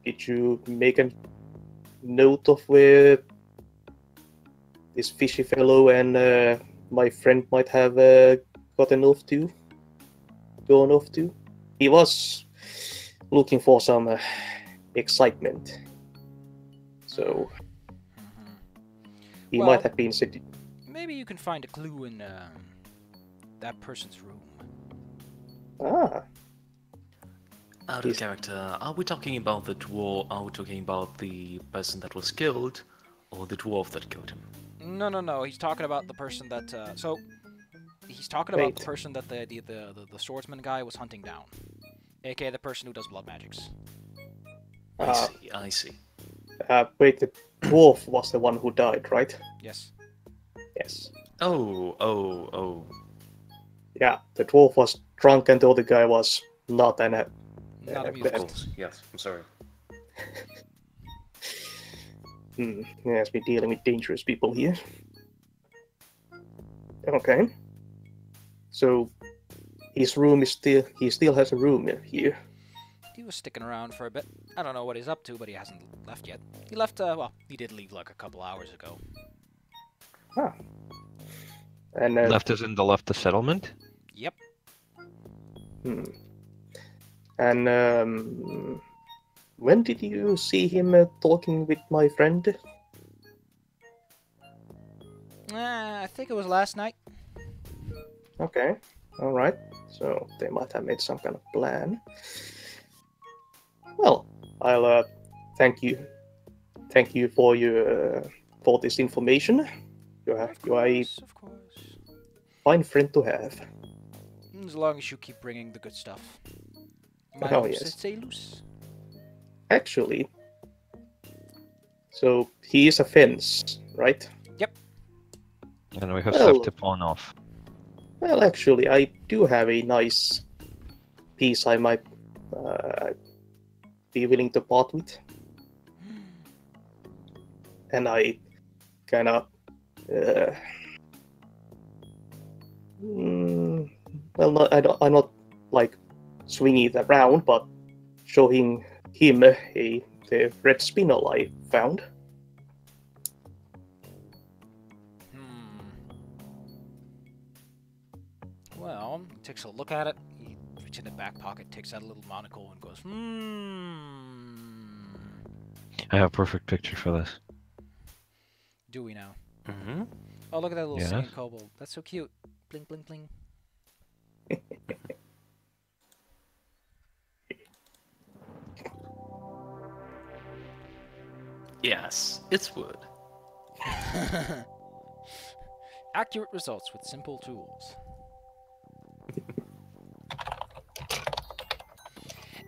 Did you make a note of where this fishy fellow and my friend might have gone off to? He was looking for some excitement, so Mm-hmm. he Well- might have been Maybe you can find a clue in that person's room. Ah, Out Yes. of character, are we talking about the dwarf? Are we talking about the person that was killed, or the dwarf that killed him? No. He's talking about the person that. So he's talking about the Wait. person that the swordsman guy was hunting down, aka the person who does blood magics. I see. wait, the dwarf was the one who died, right? Yes. Yes. Oh. Yeah, the dwarf was drunk and the other guy was not, and Not Yeah, amused. Of course. Yes, I'm sorry. yes, we're dealing with dangerous people here. Okay. So his room is he still has a room here. He was sticking around for a bit. I don't know what he's up to, but he hasn't left yet. He left. Well, he did leave like a couple hours ago. And Left as in the left the settlement? Yep. and when did you see him talking with my friend? I think it was last night. Okay, all right. So they might have made some kind of plan. Well, I'll thank you for your for this information. You are a Of course. fine friend to have. As long as you keep bringing the good stuff. My Oh, hopes yes. stay loose. Actually, so he is a fence, right? And we have Well- stuff to pawn off. Well, actually, I do have a nice piece I might be willing to part with. and I kind of, I'm not like swinging it around, but showing him the red spinel I found. Well, he takes a look at it. He reaches in the back pocket, takes out a little monocle, and goes, I have a perfect picture for this. Do we now? Mm-hmm. Oh, look at that little Yes. singing kobold. That's so cute. Bling, bling, bling. Yes, it's wood. Accurate results with simple tools.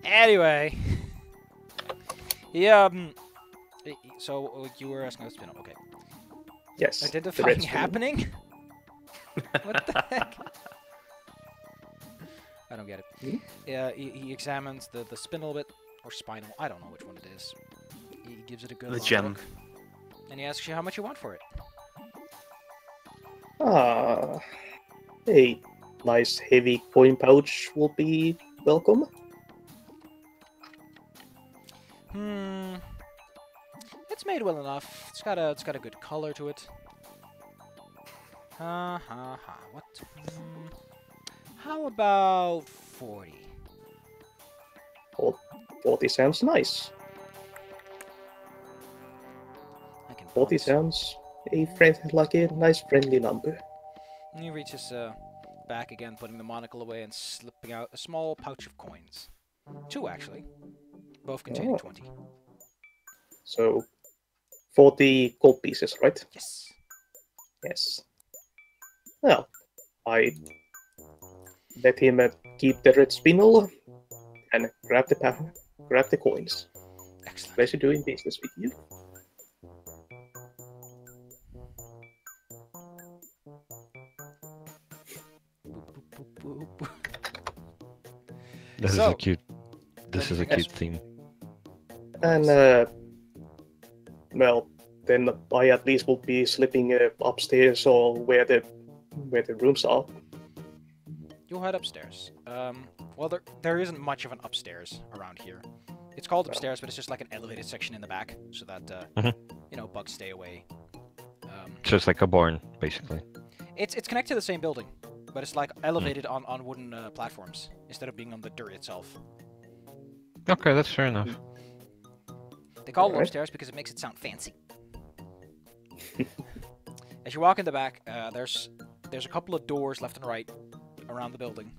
Anyway, so you were asking about spinel, okay? Yes. the Identifying red spinel. happening? What the heck? I don't get it. Hmm? Yeah, he examines the spinel bit or spinal. I don't know which one it is. He gives it a good The long gem. look, and he asks you how much you want for it. Ah, a nice heavy coin pouch will be welcome. It's made well enough. It's got a good color to it. What? How about 40? 40 sounds nice. I can 40 promise. sounds like a nice friendly number. And he reaches back again, putting the monocle away and slipping out a small pouch of coins. 2 actually, both containing Oh. 20. So 40 gold pieces, right? Yes. Yes. Well, I let him keep the red spinel and grab the coins. Excellent. Pleasure doing business with you. Boop, boop, boop. This is So, a cute. This is a anything else? cute theme. And well, then I at least will be sleeping upstairs or where the rooms are. You'll head upstairs. Well, there isn't much of an upstairs around here. It's called upstairs, but it's just like an elevated section in the back, so that bugs stay away. Just like a barn, basically. It's connected to the same building, but it's like elevated on wooden platforms instead of being on the dirt itself. Okay, that's fair enough. They call it Alright. upstairs because it makes it sound fancy. As you walk in the back, there's a couple of doors left and right around the building.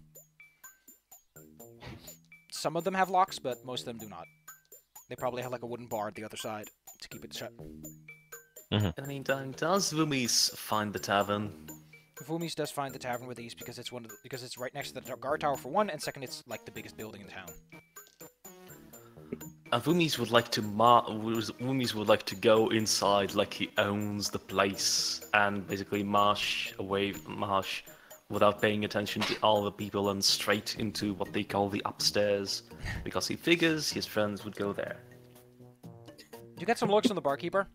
Some of them have locks, but most of them do not. They probably have like a wooden bar at the other side to keep it shut. In the meantime, does Vumis find the tavern? Fumis does find the tavern with ease because it's because it's right next to the guard tower for one, and second, it's like the biggest building in town. Vumis would like to Vumis would like to go inside like he owns the place and basically march without paying attention to all the people and straight into what they call the upstairs because he figures his friends would go there. You get some looks from the barkeeper,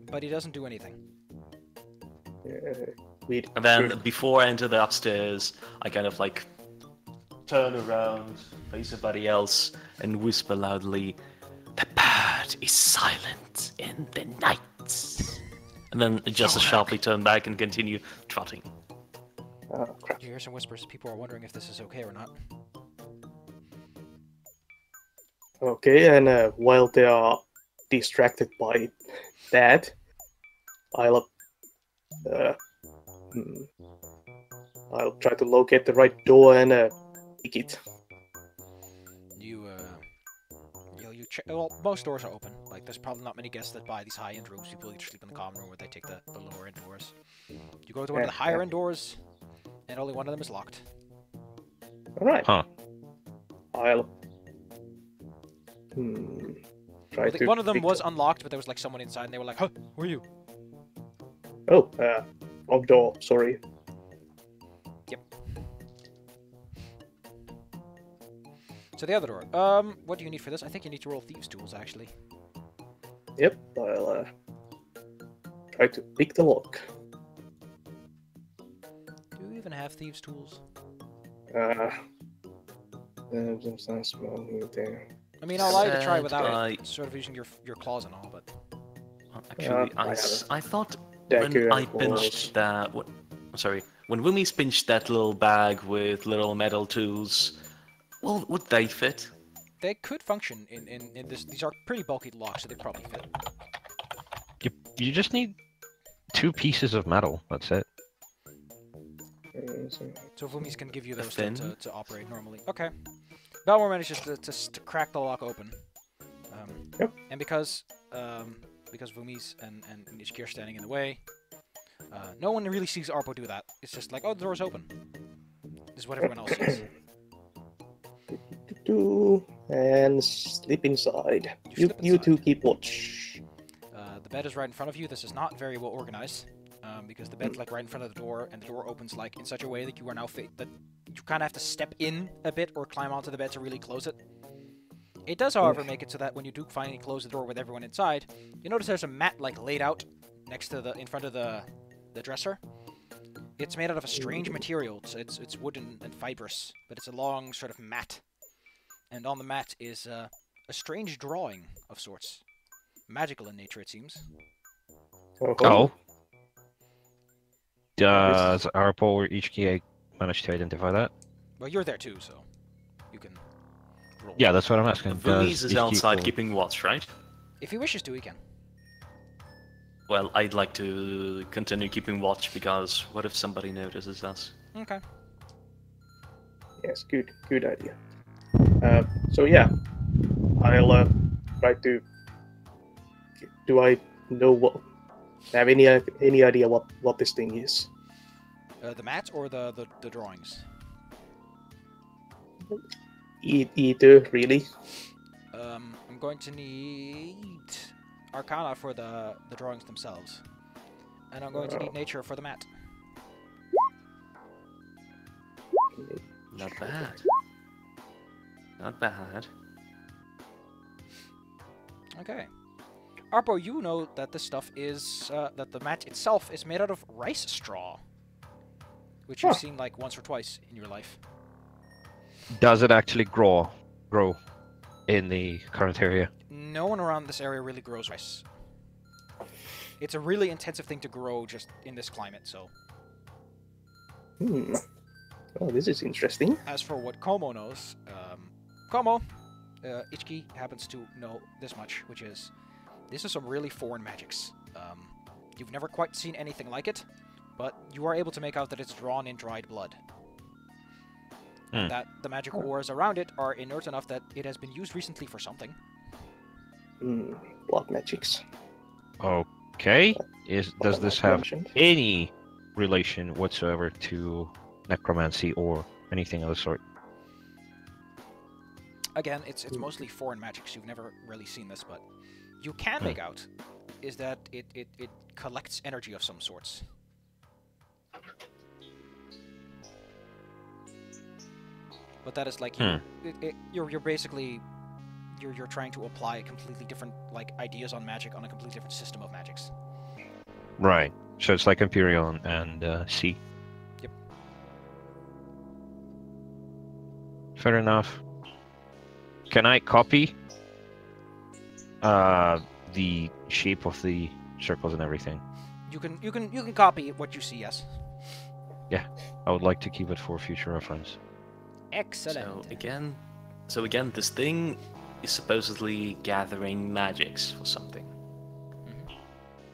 but he doesn't do anything. And then before I enter the upstairs, I kind of like turn around, face everybody else, and whisper loudly, The bird is silent in the night. and then just as sharply turn back and continue trotting. Crap. You hear some whispers. People are wondering if this is okay or not. Okay, and while they are distracted by that, I'll try to locate the right door and pick it. You check. Well, most doors are open. Like, there's probably not many guests that buy these high-end rooms. People either sleep in the common room or they take the lower-end doors. You go to one of the higher-end doors, and only one of them is locked. All right. Huh. I'll try to. One of them pick was unlocked, but there was like someone inside, and they were like, "Huh, who are you?" Oh, wrong door. Sorry. Yep. So the other door. What do you need for this? I think you need to roll thieves' tools, actually. Yep. I'll try to pick the lock. Do you even have thieves' tools? Some small here there. I mean, I'll allow you to try Said without I- it, sort of using your claws and all, but... Actually, I have I thought dagger when I and pinched balls. that... Sorry, when Wimmy's pinched that little bag with little metal tools, well, would they fit? They could function in this. These are pretty bulky locks, so they probably fit. You just need 2 pieces of metal. That's it. So Vumis can give you those Thin? to operate normally. Okay. Belmore manages to crack the lock open. Yep. And because Vumis and Ishki are standing in the way, no one really sees Arpo do that. It's just like, oh, the door's open. This is what everyone else sees. And slip inside. You You slip two inside. keep watch. The bed is right in front of you. This is not very well organized, because the bed's like right in front of the door, and the door opens like in such a way that you are now that you kind of have to step in a bit or climb onto the bed to really close it. It does, however, make it so that when you do finally close the door with everyone inside, you notice there's a mat like laid out next to in front of the dresser. It's made out of a strange material. It's wooden and fibrous, but it's a long sort of mat. And on the mat is a strange drawing of sorts. Magical in nature, it seems. Oh. Does Arpo or Ichiki manage to identify that? Well, you're there too, so you can roll. Yeah, that's what I'm asking. Vumis Does is Ichiki outside roll? keeping watch, right? If he wishes to, he can. Well, I'd like to continue keeping watch because what if somebody notices us? Okay. Yes, good idea. So yeah, I'll try to. Do I know what? Have any idea what this thing is? The mat or the drawings? Either, really. I'm going to need Arcana for the drawings themselves, and I'm going to need Nature for the mat. Not bad. Not bad. Okay. Arpo, you know that this stuff is that the mat itself is made out of rice straw, which you've seen like once or twice in your life. Does it actually grow in the current area? No one around this area really grows rice. It's a really intensive thing to grow just in this climate, so... Oh, this is interesting. As for what Como knows, Como, Ichiki happens to know this much, which is, this is some really foreign magics. You've never quite seen anything like it, but you are able to make out that it's drawn in dried blood. And that the magic ores around it are inert enough that it has been used recently for something. Blood magics. Okay. Does this have mentioned. any relation whatsoever to necromancy or anything of the sort? Again, it's mostly foreign magics. You've never really seen this, but you can make out is that it collects energy of some sorts. But that is like you're basically you're trying to apply completely different like ideas on magic on a completely different system of magics. Right. So it's like Imperial and C. Yep. Fair enough. Can I copy the shape of the circles and everything? You can copy what you see. Yes. Yeah, I would like to keep it for future reference. Excellent. So again, this thing is supposedly gathering magics for something.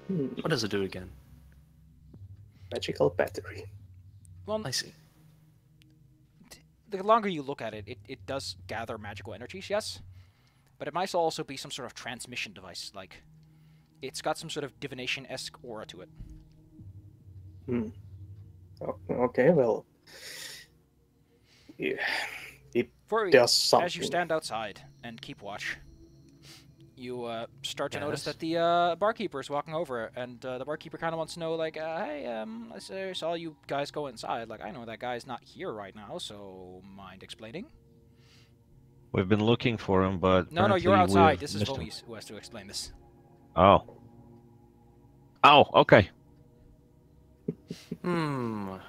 What does it do again? Magical battery. Well, I see. the longer you look at it, it does gather magical energies, yes. But it might also be some sort of transmission device, like it's got some sort of divination-esque aura to it. Oh, okay, well, yeah, it For does something. as you stand outside and keep watch, you start to notice that the barkeeper is walking over, and the barkeeper kind of wants to know, like, hey, I saw you guys go inside. Like, I know that guy's not here right now, so mind explaining? We've been looking for him, but No, you're apparently outside. we've This is missed him. Vomis who has to explain this. Oh. Oh, okay. Well,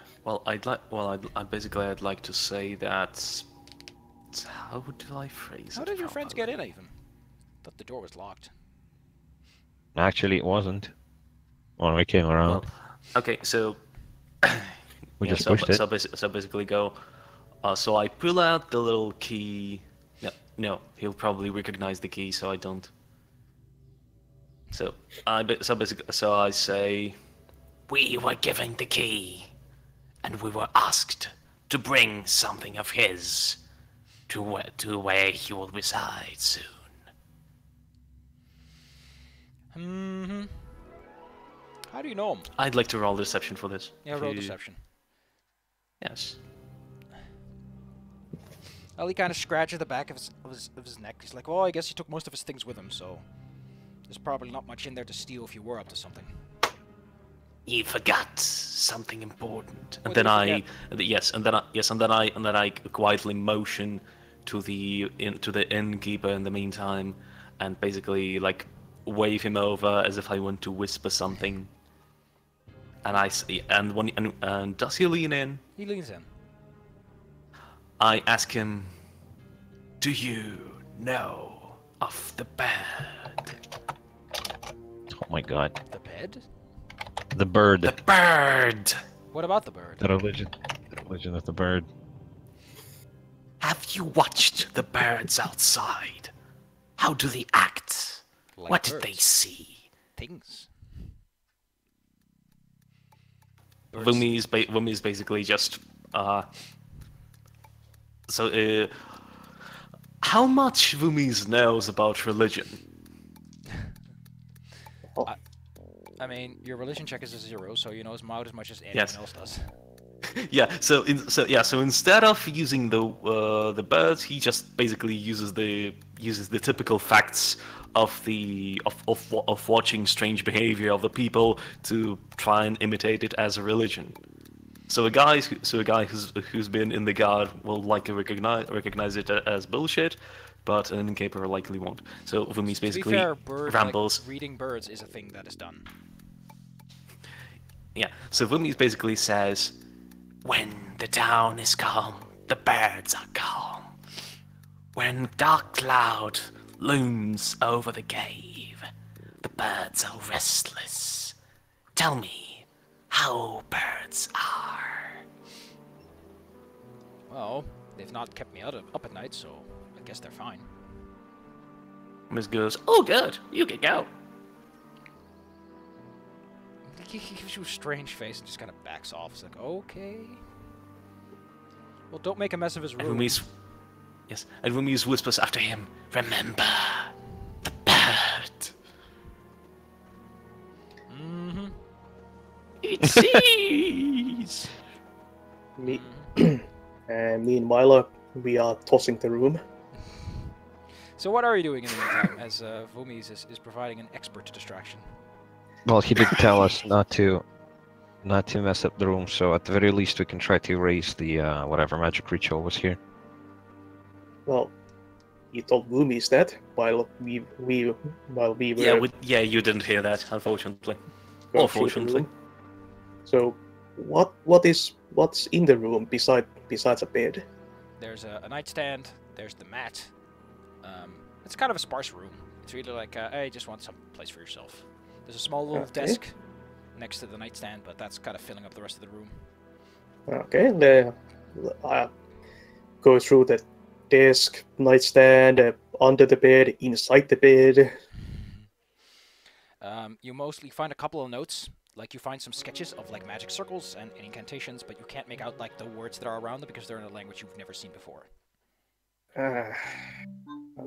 I'd like to say that. How do I phrase How it did your friends get properly? in even? Thought the door was locked. Actually, it wasn't. When we came around, Well, okay, so we yeah, just pushed it. so basically go. So I pull out the little key. No, no, he'll probably recognize the key, so I don't. So I say, We were given the key, and we were asked to bring something of his to where he will reside soon. Hmm. How do you know him? I'd like to roll deception for this. Yeah, roll deception. Yes. Well, he kind of scratches the back of his neck. He's like, well, I guess he took most of his things with him, so there's probably not much in there to steal if you were up to something. You forgot something important. And What then did you and then I quietly motion to the innkeeper in the meantime, and basically like wave him over as if I want to whisper something. And I see, and does he lean in? He leans in. I ask him, "Do you know of the bird?" Oh my god. The bed? The bird. The bird! What about the bird? The religion. The religion of the bird. Have you watched the birds outside? How do they act? Like What did they birds. see? Things. Vumi is basically just how much Vumis knows about religion? I mean, your religion check is a 0, so you know as much as anyone Yes. else does. So instead of using the birds, he just basically uses the typical facts of watching strange behavior of the people to try and imitate it as a religion. So a guy who's been in the guard will likely recognize it as bullshit, but an innkeeper likely won't. So Vumi's To be basically fair, rambles. reading birds is a thing that is done. Yeah. So Vumi's basically says, When the town is calm, the birds are calm. When dark cloud looms over the cave, the birds are restless. Tell me how birds are. Well, they've not kept me up at night, so I guess they're fine. Miss goes, "Oh, good, you can go." He gives you a strange face and just kind of backs off. It's like, okay. Well, don't make a mess of his And room. Vumi's whispers after him, Remember the bird. Mm-hmm. It sees. Meanwhile, we are tossing the room. So what are you doing in the meantime, as Vumis is providing an expert distraction? Well, he did tell us not to mess up the room, so at the very least we can try to erase the whatever magic ritual was here. Well, you told Loomies that while we were you didn't hear that, unfortunately. going Or through the fortunately. room. So what's in the room besides a bed? There's a nightstand. There's the mat. It's kind of a sparse room. It's really like, hey, just want some place for yourself. There's a small little Okay. desk next to the nightstand, but that's kind of filling up the rest of the room. Okay, go through the desk, nightstand, under the bed, inside the bed. You mostly find a couple of notes. Like, you find some sketches of, like, magic circles and incantations, but you can't make out, like, the words that are around them because they're in a language you've never seen before.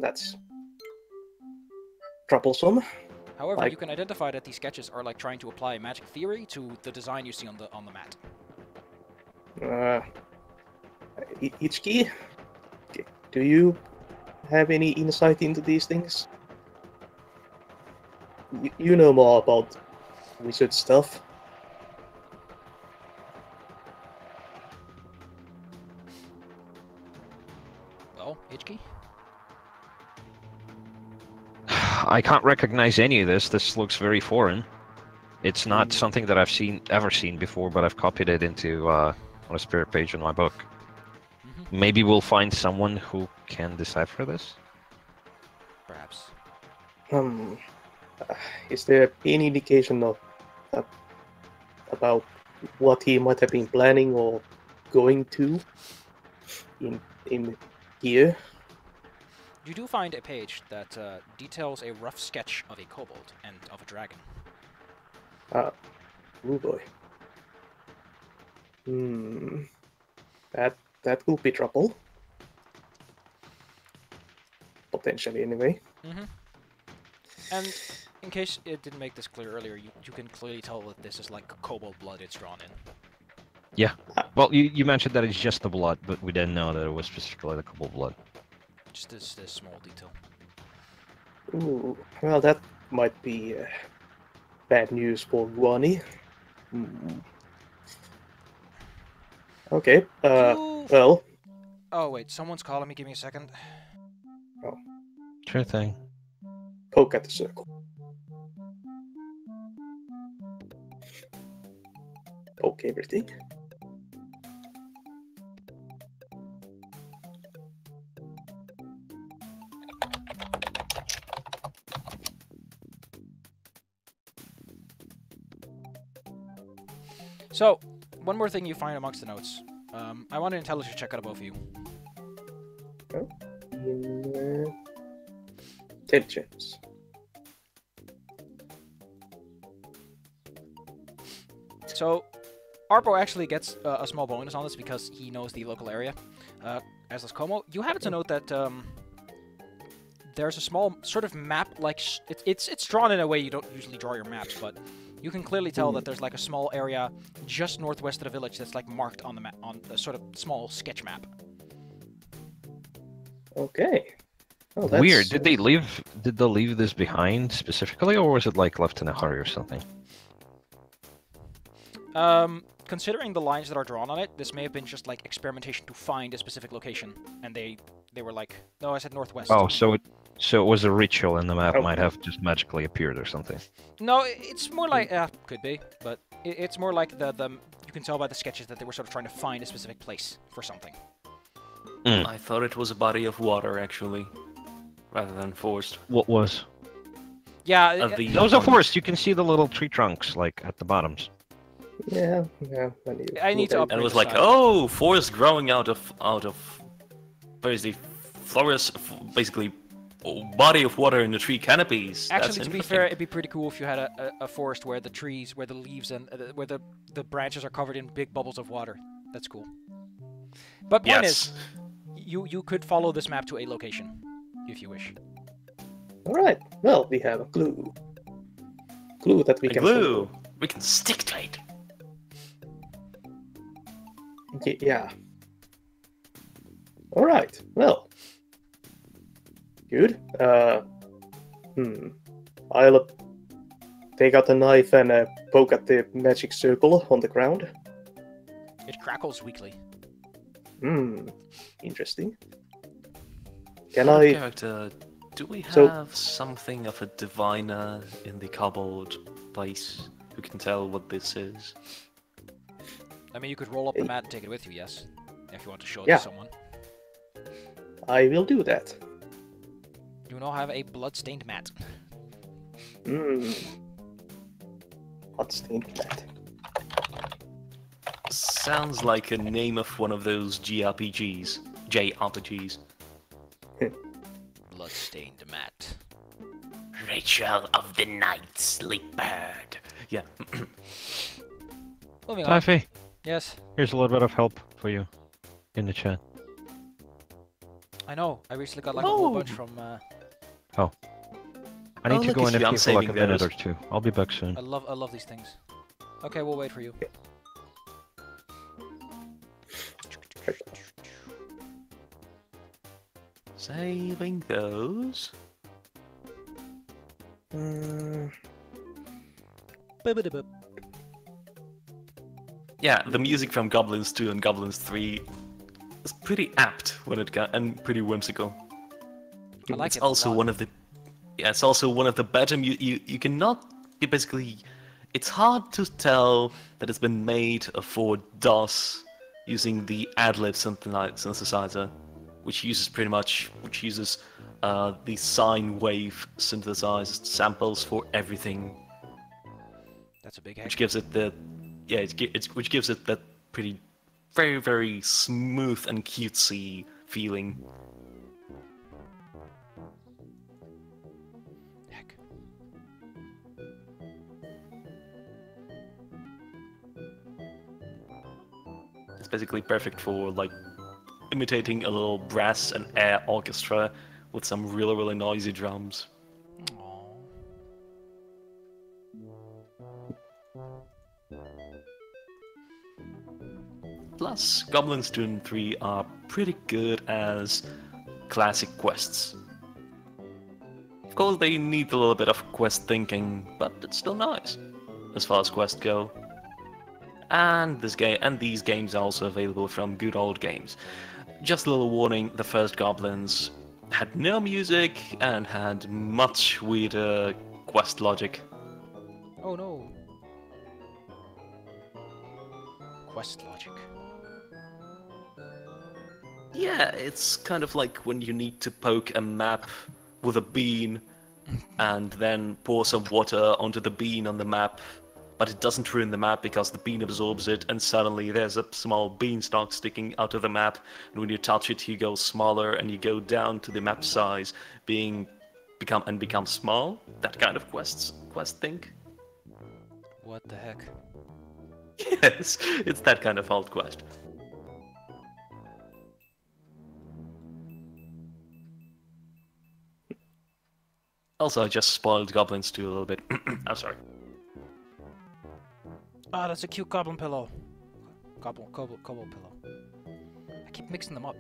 That's troublesome. However, Like- you can identify that these sketches are, like, trying to apply magic theory to the design you see on the mat. Ichiki, do you have any insight into these things? You know more about wizard stuff. Well, Ichki? I can't recognize any of this. This looks very foreign. It's not something that I've ever seen before, but I've copied it into on a spare page in my book. Maybe we'll find someone who can decipher this. Perhaps. Is there any indication of about what he might have been planning or going to in here? You do find a page that details a rough sketch of a kobold and of a dragon. Oh boy. That will be trouble. Potentially, anyway. And in case it didn't make this clear earlier, you can clearly tell that this is like kobold blood it's drawn in. Yeah. Well, you mentioned that it's just the blood, but we didn't know that it was specifically the kobold blood. Just this small detail. Ooh, well, that might be bad news for Guani. Okay, well... Oh, wait, someone's calling me. Give me a second. Oh. Sure thing. Poke at the circle. Poke everything. So, one more thing you find amongst the notes. I want an intelligence check out of both of you. Intelligence. So, Arpo actually gets a small bonus on this because he knows the local area, as does Como. You happen to note that there's a small sort of map, like it's drawn in a way you don't usually draw your maps, but you can clearly tell that there's like a small area just northwest of the village that's like marked on the map, on a sort of small sketch map. Okay. Oh, that's weird. Did they leave this behind specifically, or was it like left in a hurry or something? Considering the lines that are drawn on it, this may have been just like experimentation to find a specific location, and they were like, no, I said northwest. Oh, so it was a ritual, and the map might have just magically appeared or something. No, it's more like could be, but it's more like the you can tell by the sketches that they were sort of trying to find a specific place for something. I thought it was a body of water, actually, rather than forest. What was? Yeah, those are forest. You can see the little tree trunks like at the bottoms. Yeah. I need to upgrade And it was the like, side. oh, forest growing out of basically forest, basically body of water in the tree canopies. That's Actually, to be fair, it'd be pretty cool if you had a forest where the trees, where the leaves and where the branches are covered in big bubbles of water. That's cool. But point is, you could follow this map to a location, if you wish. All right. Well, we have a clue. Clue that we can glue. We can stick to it. Yeah. All right. Well. Good. I'll take out the knife and poke at the magic circle on the ground. It crackles weakly. Interesting. Can I... Character, do we have something of a diviner in the kobold place who can tell what this is? I mean, you could roll up the mat and take it with you, yes, if you want to show it Yeah. to someone. I will do that. You now have a blood-stained mat. Blood-stained mat. Sounds like a name of one of those JRPGs. Blood-stained mat. Ritual of the Night Sleepbird. Yeah. Moving on. Taffy, Yes, here's a little bit of help for you in the chat. I know. I recently got like a whole bunch from. I need to look go at in you, a I'm few for like a saving minute those. or two. I'll be back soon. I love these things. Okay, we'll wait for you. Saving those. Yeah, the music from Goblins 2 and Goblins 3 is pretty apt when it got and pretty whimsical. I like It's it. also one of the it's also one of the better you cannot basically It's hard to tell that it's been made for DOS using the Adlib synthesizer, which uses the sine wave synthesized samples for everything, That's a big which heck. gives it the which gives it that pretty very very smooth and cutesy feeling. Heck. It's basically perfect for like imitating a little brass and air orchestra with some really really noisy drums. Aww. Plus, Goblins 2 and 3 are pretty good as classic quests. Of course, they need a little bit of quest thinking, but it's still nice as far as quests go. And these games are also available from Good Old Games. Just a little warning: the first Goblins had no music and had much weirder quest logic. Oh no. Quest logic. Yeah, it's kind of like when you need to poke a map with a bean and then pour some water onto the bean on the map, but it doesn't ruin the map because the bean absorbs it, and suddenly there's a small beanstalk sticking out of the map, and when you touch it you go smaller and you go down to the map size, become small. That kind of quest thing. What the heck? Yes, it's that kind of alt quest. Also, I just spoiled Goblins 2 a little bit. I'm sorry. Ah, that's a cute goblin pillow. Kobold pillow. I keep mixing them up.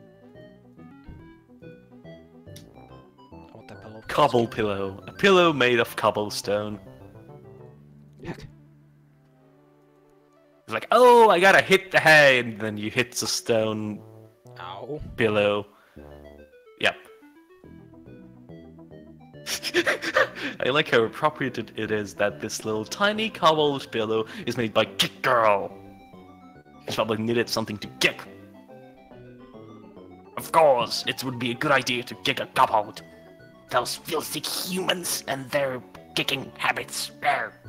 I want that pillow. Cobble pillow. A pillow made of cobblestone. Heck. It's like, oh, I gotta hit the hay, and then you hit the stone Ow. pillow. Yep. I like how appropriate it is that this little tiny cobbled pillow is made by Kick Girl. She probably needed something to kick. Of course, it would be a good idea to kick a kobold. Those filthy humans and their kicking habits. There.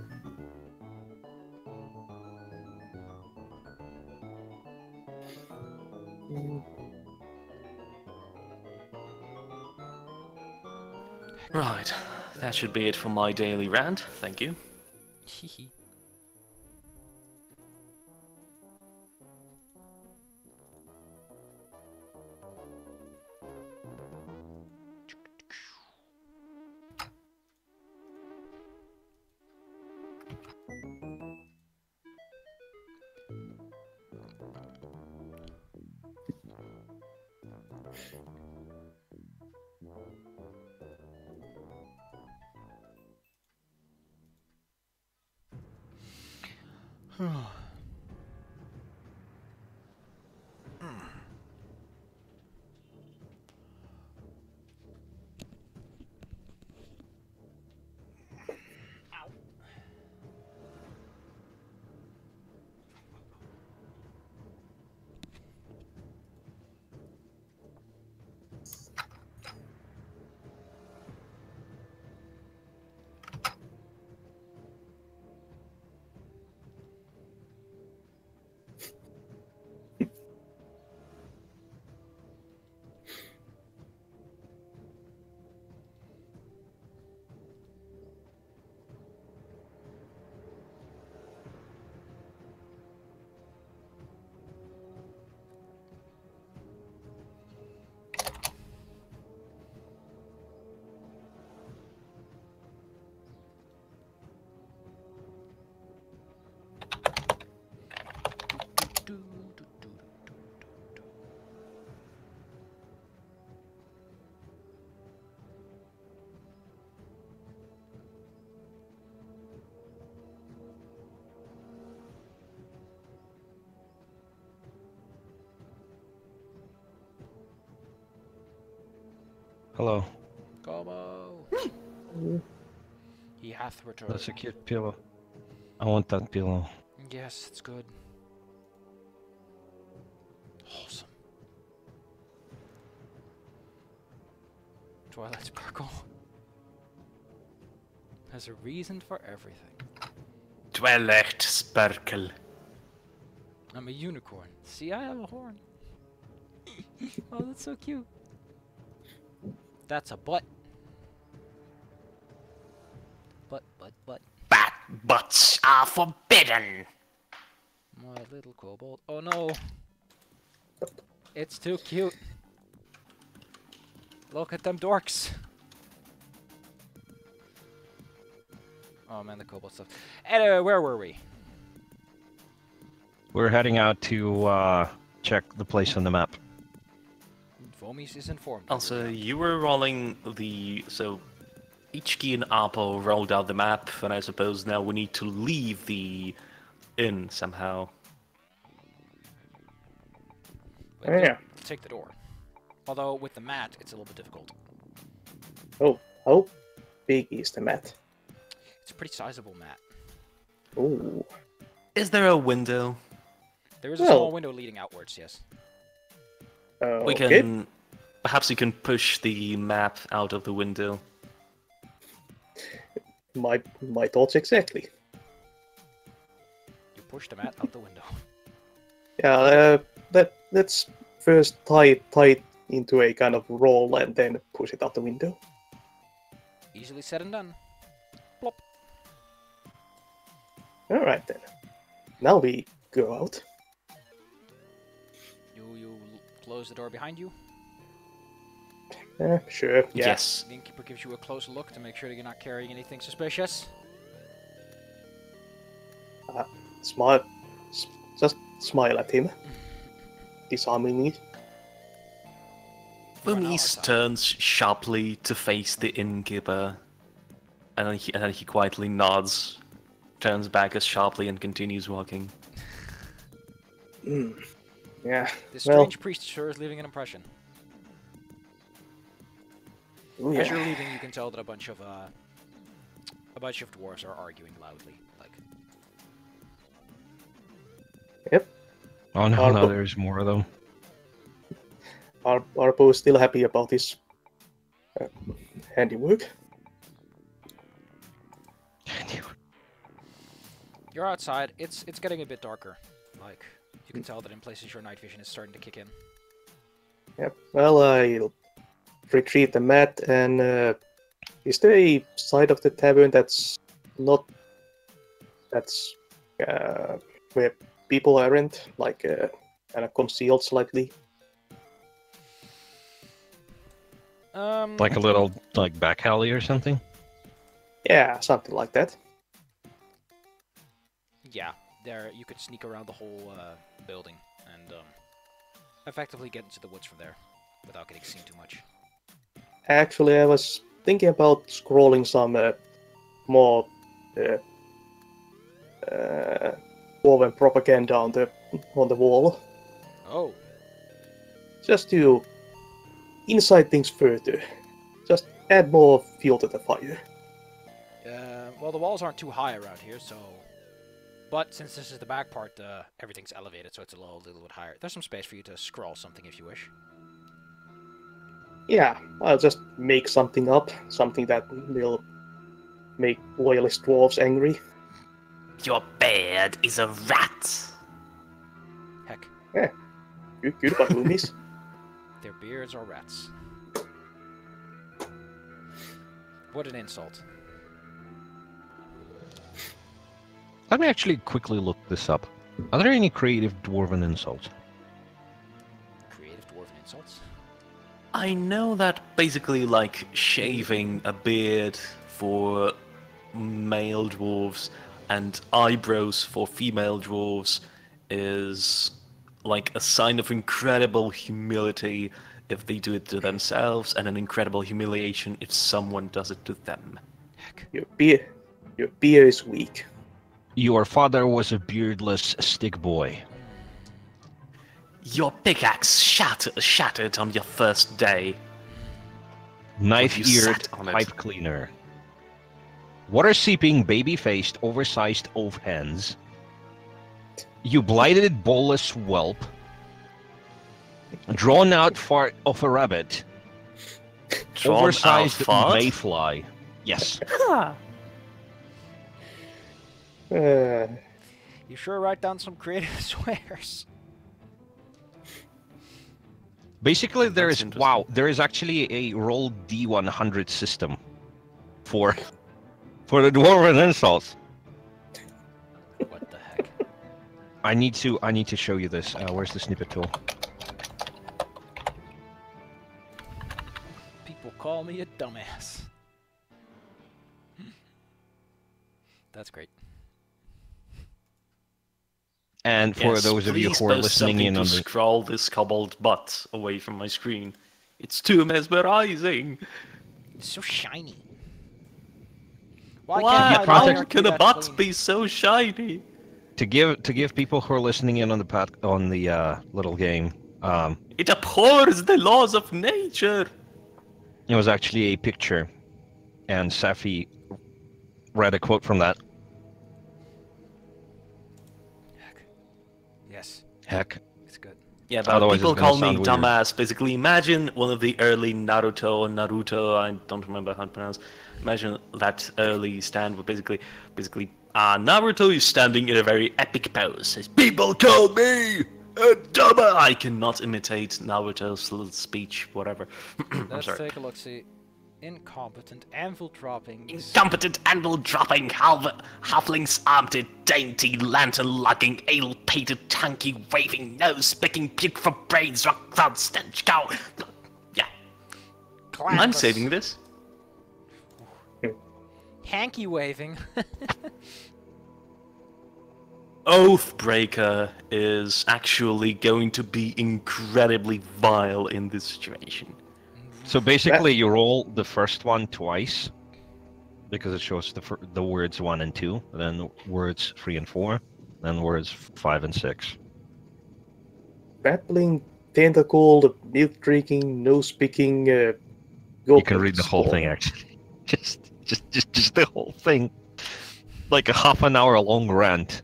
Right, that should be it for my daily rant. Thank you. Hehe. Hello. Como. He hath returned. That's a cute pillow. I want that pillow. Yes, it's good. Wholesome. Twilight Sparkle. There's a reason for everything. Twilight Sparkle. I'm a unicorn. See, I have a horn. Oh, that's so cute. That's a butt. Butt. Bat butts are forbidden. My little kobold. Oh no. It's too cute. Look at them dorks. Oh man, the kobold stuff. Anyway, where were we? We're heading out to check the place on the map. Vomis is informed. Also, you were rolling the... So, Ichiki and Apo rolled out the map, and I suppose now we need to leave the inn somehow. But Yeah. take the door. Although with the mat, it's a little bit difficult. Oh, how big is the mat? It's a pretty sizable mat. Oh, Is there a window? There is a Well- small window leading outwards. Yes. We okay. can... Perhaps you can push the map out of the window. My thoughts exactly. You push the mat out the window. Yeah, let's first tie it into a kind of roll and then push it out the window. Easily said and done. Plop. All right then. Now we go out. You close the door behind you. Sure. Yeah. Yes. The innkeeper gives you a close look to make sure that you're not carrying anything suspicious. Smile. Just smile at him, disarmingly. You are now Vomis outside. turns sharply to face the innkeeper, and then he quietly nods, turns back as sharply, and continues walking. Yeah. This Well, strange priest sure is leaving an impression. ooh, As you're yeah. leaving, you can tell that a bunch of dwarves are arguing loudly. Like, Yep. Oh no, Arpo. there's more of them. Arpo is still happy about his handiwork. you're outside. It's getting a bit darker. Like, you can tell that in places your night vision is starting to kick in. Yep. Well, I'll retrieve the mat and is there a side of the tavern that's not where people aren't, like kind of concealed slightly? Like a little back alley or something. Yeah, something like that. Yeah, there you could sneak around the whole building and effectively get into the woods from there without getting seen too much. Actually, I was thinking about scrolling some more woven propaganda on the wall, Oh, just to incite things further. Just add more fuel to the fire. well, the walls aren't too high around here, so. But since this is the back part, everything's elevated, so it's a little bit higher. There's some space for you to scroll something if you wish. Yeah, I'll just make something up, something that will make loyalist dwarves angry. Your beard is a rat. Heck, Good about Loomies. their beards are rats. What an insult. Let me actually quickly look this up. Are there any creative dwarven insults? Creative dwarven insults? I know that basically, like, shaving a beard for male dwarves and eyebrows for female dwarves is like a sign of incredible humility if they do it to themselves, and an incredible humiliation if someone does it to them. Heck. Your beer is weak. Your father was a beardless stick boy. Your pickaxe shattered on your first day. Knife-eared sat on it. pipe cleaner. water-seeping, baby-faced, oversized oaf hens. You blighted, bolus whelp. Drawn-out fart of a rabbit. Oversized mayfly. Yes. You sure write down some creative swears. Basically, there That's is interesting. there is actually a roll D100 system for the dwarven insults. What the heck? I need to show you this. Where's the snippet tool? People call me a dumbass. That's great. And for Yes, those of you please who are post listening something in to on the scroll this kobold butt away from my screen. It's too mesmerizing. It's so shiny. Why Why? can't my Context- liner How be can a that butt clean? be so shiny? to give people who are listening in on the little game, It abhors the laws of nature. it was actually a picture, and Safi read a quote from that. Heck. Yes, Heck. it's good. Yeah, but Otherwise people it's gonna call me sound weird. dumbass. Basically, imagine one of the early Naruto, I don't remember how to pronounce. Imagine that early stand where basically, Naruto is standing in a very epic pose. Says, "People call me a dumbass." I cannot imitate Naruto's little speech, whatever. I'm Let's sorry. take a look. See, incompetent anvil dropping. Incompetent anvil dropping, halflings armed, dainty lantern lugging, ale pated, tanky waving, nose picking, puke for brains, rock cloud stench cow. Yeah, I'm Clamorous. saving this. Hanky waving. Oathbreaker is actually going to be incredibly vile in this situation. So basically, you roll the first one twice, because it shows the words 1 and 2, then words 3 and 4, then words 5 and 6. Battling, tentacled, milk drinking, nose picking. You can read the whole thing actually. Just the whole thing, like a half an hour long rant,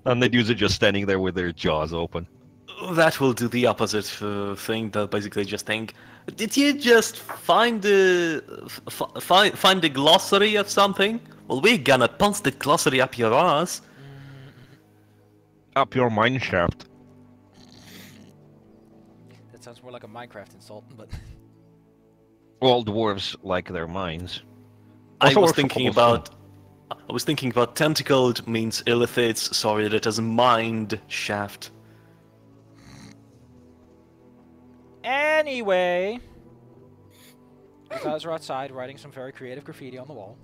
and the dudes are just standing there with their jaws open. That will do the opposite thing. They'll basically just think, "Did you just find the find the glossary of something? Well, we're gonna punch the glossary up your ass." Up your mine shaft. That sounds more like a Minecraft insult, but All dwarves like their mines. I Also was work for thinking Kobold too. about tentacled means illithids. Sorry, that is mind shaft. anyway, you guys are outside writing some very creative graffiti on the wall.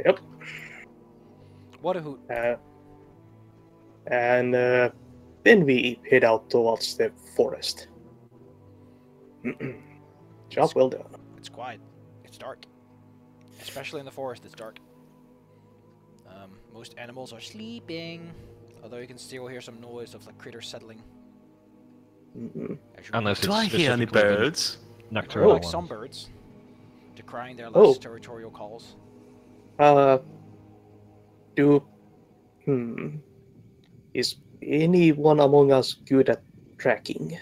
Yep. What a hoot! And then we head out towards the forest. Job well done. It's quiet. It's dark. Especially in the forest, it's dark. Most animals are sleeping, although you can still hear some noise of like critters settling. Mm-mm. As you Unless Do it's I hear any specifically the birds? hear, like nocturnal some ones. birds decrying their Oh. less territorial calls. Is anyone among us good at tracking?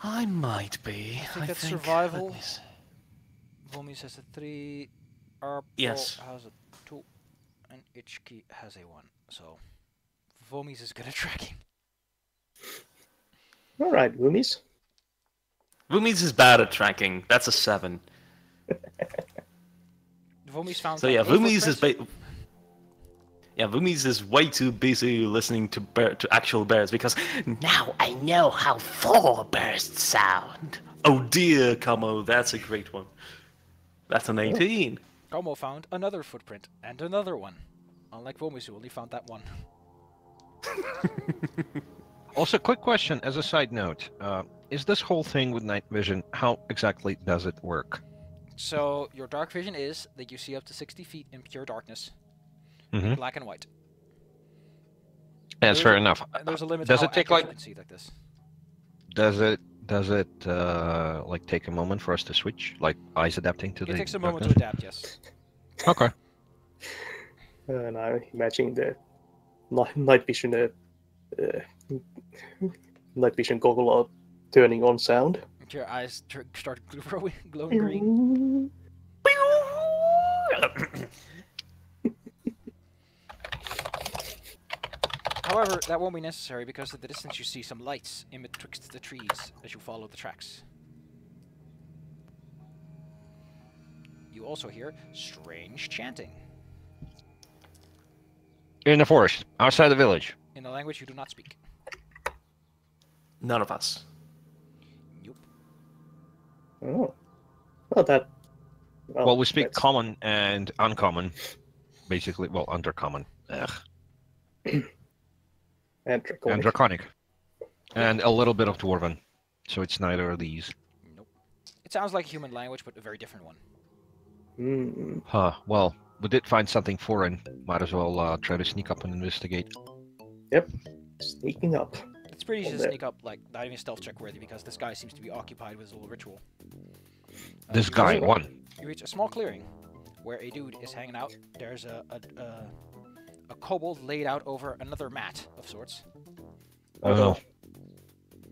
I might be. I think that's survival. Let me see. Vomis has a 3, Arpo Yes. has a 2, and Ichki has a 1. So, Vomis is good at tracking. All right, Woomies. Vumis is bad at tracking. That's a 7. Vomis found. So like, yeah, 8 Vumis is footprints. Vumis is way too busy listening to actual bears because Now I know how 4 bursts sound. oh dear, Como, that's a great one. That's an 18. Como found another footprint and another one. Unlike Vomis, who only found that one. Also, quick question as a side note: is this whole thing with night vision? How exactly does it work? So your dark vision is that you see up to 60 feet in pure darkness, Mm-hmm. black and white. That's There's fair a- enough. And there's a limit Does to it how take accurate like? you can see like this. Does it Does it like take a moment for us to switch, like eyes adapting to It the takes a moment to darkness? adapt, yes. Okay. And I'm imagining the night vision, night vision goggle are turning on sound. Your eyes start glowing green. However, that won't be necessary because at the distance you see some lights in betwixt the trees as you follow the tracks. You also hear strange chanting In the forest, outside the village. in a language you do not speak. None of us. Nope. Oh, well that. Well, we speak that's- common and uncommon, basically. Well, undercommon. Ugh. and draconic. And draconic. And a little bit of dwarven. So it's neither of these. Nope. It sounds like human language, but a very different one. Hmm. Huh. Well, we did find something foreign. Might as well try to sneak up and investigate. Sneaking up. It's pretty easy to Okay. sneak up, like, not even stealth check worthy, because this guy seems to be occupied with his little ritual. This You guy, reach- one. You reach a small clearing where a dude is hanging out. There's a kobold laid out over another mat of sorts. Oh.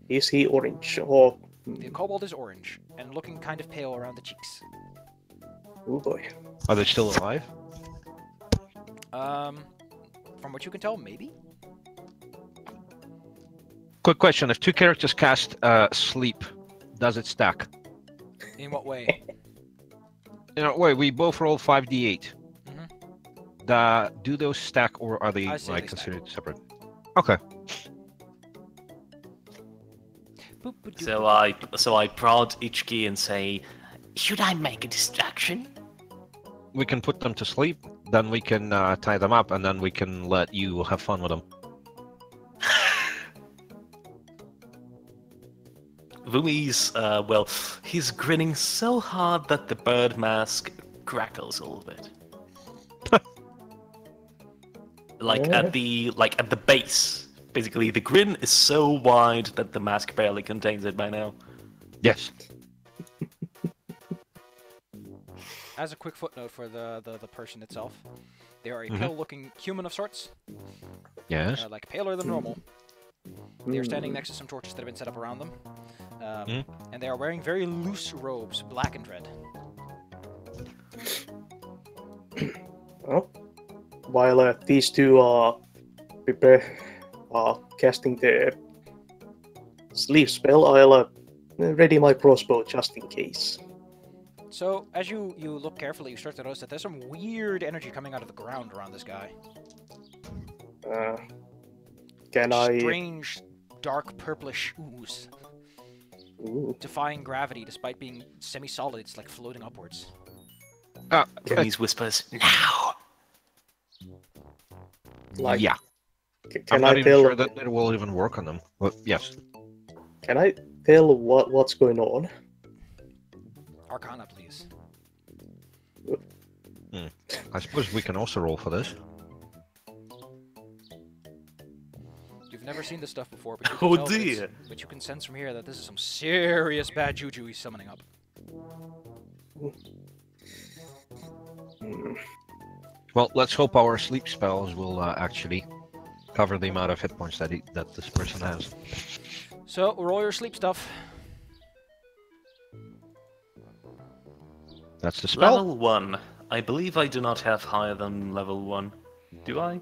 Is he orange or? The kobold is orange and looking kind of pale around the cheeks. Oh boy. Are they still alive? From what you can tell, maybe. Quick question. If two characters cast sleep, does it stack? In what way? Wait, we both roll 5d8. Mhm. Do those stack or are they I say like they stack. considered separate? Okay. Boop, boop, doop, So boop. I prod each key and say, Should I make a distraction? We can put them to sleep, then we can tie them up, and then we can let you have fun with them. Vumi's, well, he's grinning so hard that the bird mask crackles a little bit. At the base. Basically, the grin is so wide that the mask barely contains it by now. Yes. As a quick footnote for the person itself, they are a Mhm. pale-looking human of sorts, Yes. like paler than normal. They are standing next to some torches that have been set up around them, and they are wearing very loose robes, black and red. Well, while these two are casting the sleep spell, I'll ready my crossbow just in case. So, as you look carefully, you start to notice that there's some weird energy coming out of the ground around this guy. Can I? Strange, dark purplish ooze, Ooh, defying gravity despite being semi-solid. It's like floating upwards. Vumi's whispers, Now! like, yeah. I'm Can not I even tell? sure that it will even work on them. But yes. Can I tell what's going on? Arcana, please. I suppose we can also roll for this. You've never seen this stuff before, but you Oh can tell that it's- dear. but you can sense from here that this is some serious bad juju he's summoning up. Hmm. Well, let's hope our sleep spells will actually cover the amount of hit points that this person has. So, roll your sleep stuff. That's the spell. level 1. I believe I do not have higher than level 1. Do I?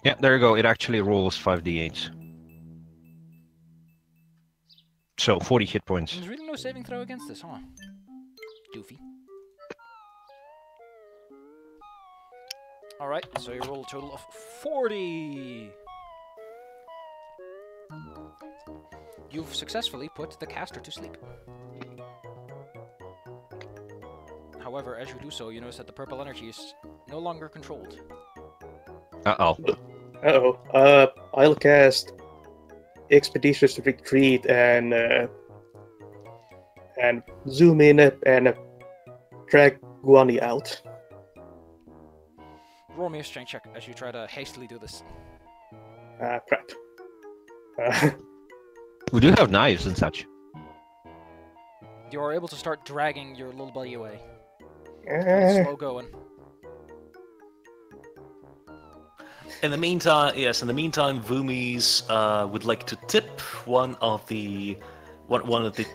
Yeah, there you go. It actually rolls 5d8s. So 40 hit points. There's really no saving throw against this, huh? Doofy. Alright, so you roll a total of 40! You've successfully put the caster to sleep. However, as you do so, you notice that the purple energy is no longer controlled. Uh-oh. Uh-oh. I'll cast Expeditious Retreat and zoom in and drag Guani out. Roll me a strength check as you try to hastily do this. Crap. We do have knives and such. You are able to start dragging your little buddy away. Eh, Slow going. In the meantime, yes. In the meantime, Vumis would like to tip one of the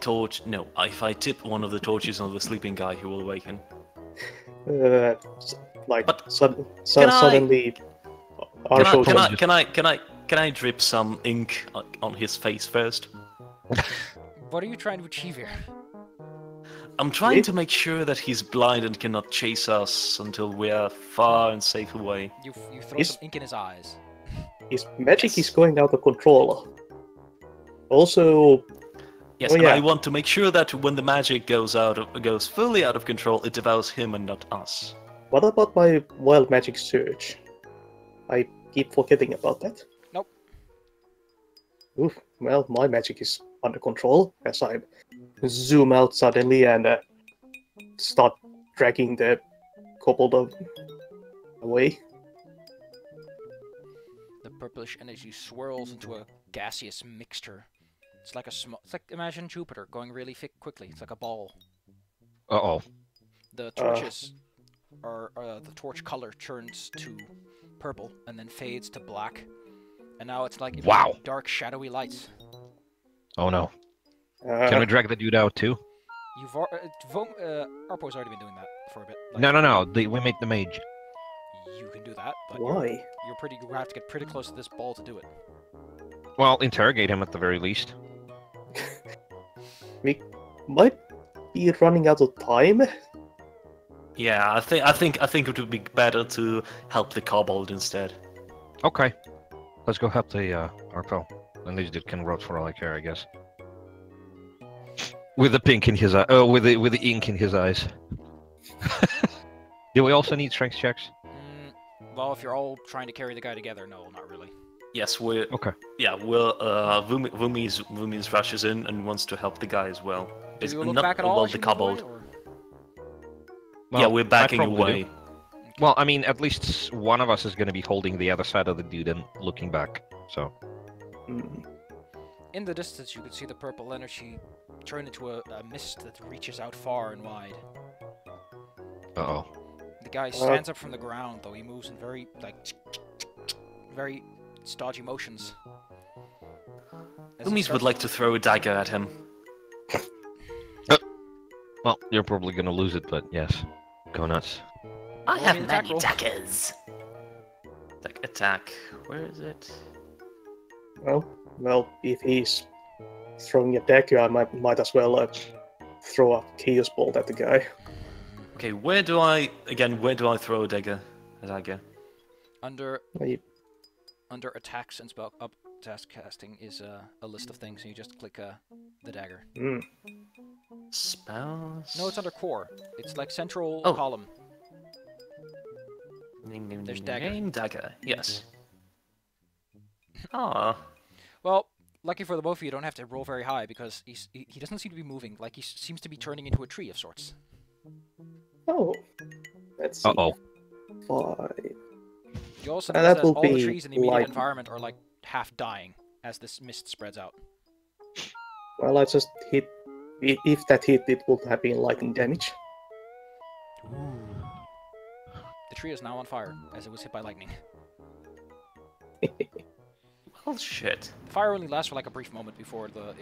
torch. No, if I tip one of the torches on the sleeping guy, he will awaken. like But suddenly, Can shows I, up. can I drip some ink on his face first? What are you trying to achieve here? I'm trying to make sure that he's blind and cannot chase us until we are far and safe away. You throw Is- some ink in his eyes. His magic Yes. is going out of control. Also, Yes, Oh, and yeah. I want to make sure that when the magic goes fully out of control, it devours him and not us. what about my wild magic surge? I keep forgetting about that. Nope. Oof. Well, my magic is under control as I zoom out suddenly and start dragging the kobold away. The purplish energy swirls into a gaseous mixture. It's like it's like imagine Jupiter going really quickly. It's like a ball. Uh-oh. The torches the torch color turns to purple and then fades to black, and now it's like Wow. dark shadowy lights. Oh no. Can we drag the dude out too? You've Arpo's already been doing that for a bit. Like, No. We made the mage. You can do that, but Why? you have to get pretty close to this ball to do it. Well, interrogate him at the very least. We might be running out of time. Yeah, I think it would be better to help the kobold instead. Okay. Let's go help the Arpo. And this dude can rot for all I care, I guess. With the pink in his eye. Oh, with the ink in his eyes. Do we also need strength checks? Well, if you're all trying to carry the guy together, no, not really. Yes, we're Okay. yeah. Vumis rushes in and wants to help the guy as well. Do It's you look not back at all? well, as the you move away, kobold. or- Yeah, we're I backing probably away. do. Well, I mean, at least one of us is going to be holding the other side of the dude and looking back. So, Hmm. In the distance, you can see the purple energy turn into a mist that reaches out far and wide. uh-oh. The guy stands up from the ground, though he moves in very stodgy motions. As he Vumis would starts like to throw a dagger at him. Well, you're probably going to lose it, but yes. Go nuts. I Roll me have an attack many roll. daggers. Attack. Where is it? Well, if he's throwing a dagger, I might as well throw a chaos bolt at the guy. Okay, where do I throw a dagger? Under I- under attacks and spell up task casting is a list of things, and you just click the dagger. Hmm. Spells? No, it's under core. It's like central Oh. column. There's There's dagger. Dagger, yes. Ah, Well, lucky for the both of you, you don't have to roll very high because he doesn't seem to be moving. Like he seems to be turning into a tree of sorts. Oh. Let's see. Uh-oh. 5. You also And notice that that will all the be trees in the immediate light. environment are like half dying as this mist spreads out. Well, I just hit. If that hit, it would have been lightning damage. The tree is now on fire as it was hit by lightning. well, shit. The fire only lasts for like a brief moment before the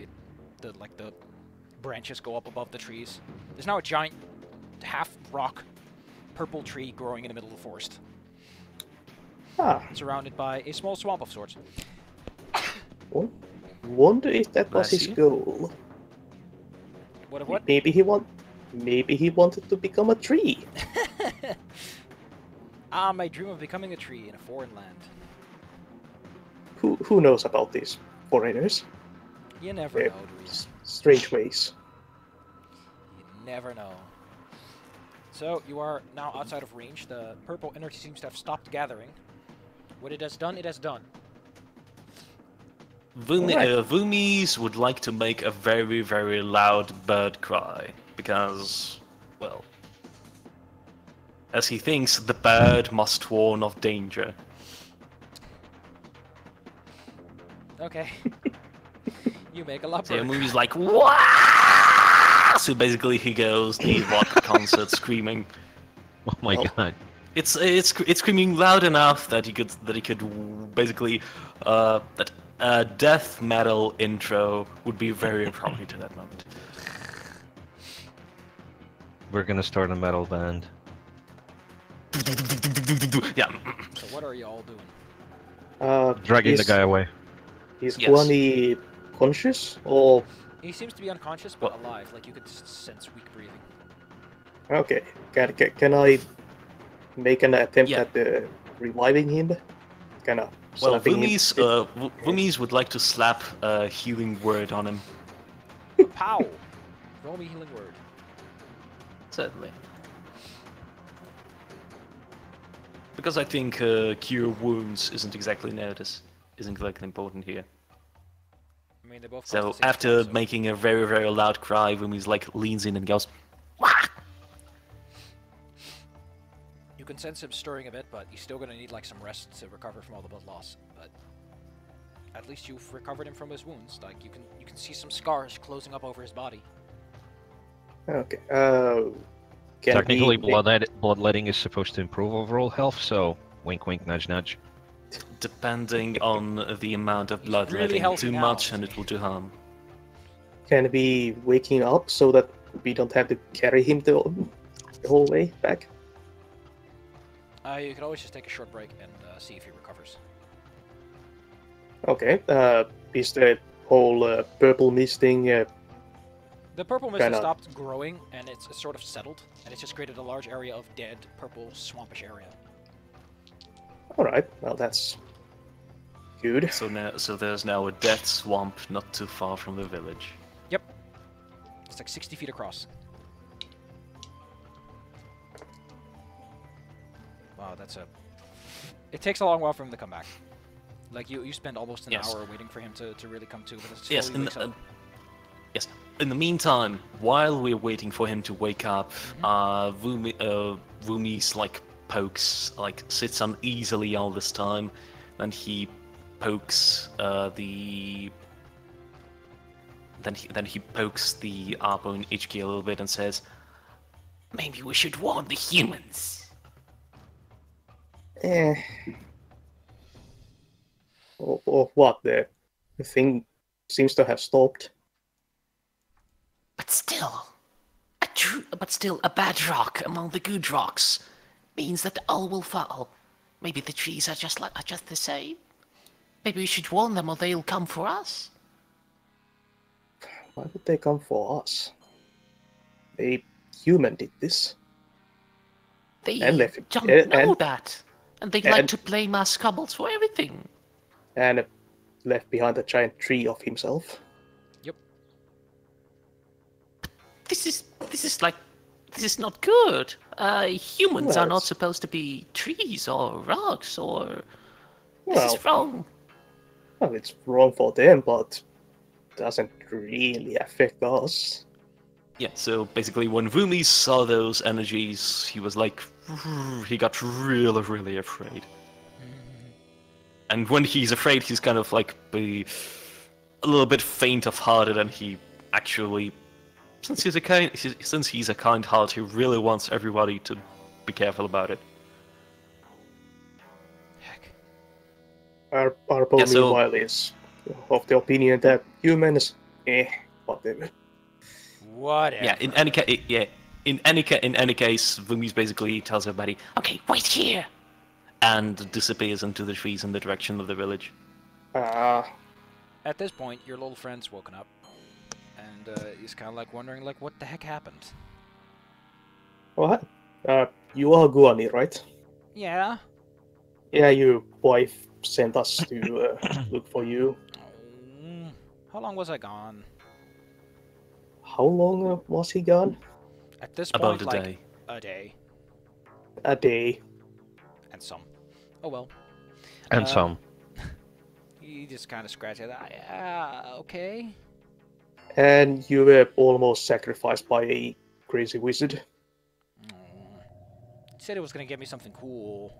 branches go up above the trees. There's now a giant half rock purple tree growing in the middle of the forest, Ah, surrounded by a small swamp of sorts. wonder if that was Bless his you. goal. What? Maybe he wanted to become a tree. My dream of becoming a tree in a foreign land. Who knows about these foreigners? You never Yeah. know, Dweez. Strange ways. You never know. So, you are now outside of range. The purple energy seems to have stopped gathering. What it has done, it has done. Alright. Vumis would like to make a very, very loud bird cry because, well, as he thinks the bird must warn of danger. Okay. You make a So leopard. Mumi's like, "Wah!" So basically, he goes the rock concert screaming. Oh my Well, god. It's screaming loud enough that he could basically that a death metal intro would be very appropriate at that moment. We're gonna start a metal band. Yeah. So what are you all doing? Dragging the is, guy away. is Yes. Guani conscious? Or He seems to be unconscious but What? alive. Like you could sense weak breathing. okay, can I make an attempt Yeah. at reviving him? Kind of Well, slapping him. Vumis would like to slap a healing word on him. Pow! Roll me healing word. Certainly. Because I think cure wounds isn't exactly important here. I mean, they both. cost So the same after spell, so- making a very, very loud cry, Vumis like leans in and goes, "Wah!" You can sense him stirring a bit, but he's still gonna need like some rest to recover from all the blood loss. But at least you've recovered him from his wounds. Like you can see some scars closing up over his body. Okay. Can Technically, we bloodletting is supposed to improve overall health, so wink, wink, nudge, nudge. Depending on the amount of He's blood really letting, healthy too now, much isn't and it he? will do harm. Can we wake him up so that we don't have to carry him the whole way back? You could always just take a short break and see if he recovers. Okay. Is the whole purple mist thing? The purple mist has Kinda- stopped growing, and it's sort of settled, and it's just created a large area of dead, purple, swampish area. All right. Well, that's good. So there's now a death swamp not too far from the village. It's like 60 feet across. Wow, that's a... It takes a long while for him to come back. Like, you spend almost an Yes. hour waiting for him to really come to, but it's Yes, slowly wakes up. yes. In the meantime, while we're waiting for him to wake up, Vumi's like sits uneasily all this time, then he pokes Then he pokes the Arpo in HQ a little bit and says, Maybe we should warn the humans. Eh. Or what? The thing seems to have stopped. But still, a bad rock among the good rocks means that all will fall. Maybe the trees are just the same. Maybe we should warn them or they'll come for us. Why would they come for us? A human did this. They And left it- don't and- know that. And they like and- to blame us kobolds for everything. And left behind a giant tree of himself. This is not good. Humans Well, are not it's- supposed to be trees or rocks or... This Well, is wrong. well, it's wrong for them, but doesn't really affect us. yeah, so basically when Vumi saw those energies, he was like, he got really, really afraid. And when he's afraid, he's kind of like a little bit faint of hearted, and he actually, since he's a kind heart, he really wants everybody to be careful about it. Heck. Our Yeah, so- meanwhile is of the opinion that humans, whatever. Whatever. Yeah, in any case, Vumi's basically tells everybody Okay, wait here. and disappears into the trees in the direction of the village. At this point, your little friend's woken up, and he's kind of like wondering, like, what the heck happened? What? You are Guani, right? Yeah. Yeah, your wife sent us to look for you. Oh, how long was I gone? How long was he gone? At this About point, a like day. a day A day. and some. Oh well. And some. He just kind of scratched it. Okay. And you were almost sacrificed by a crazy wizard. Oh. He said it was gonna get me something cool.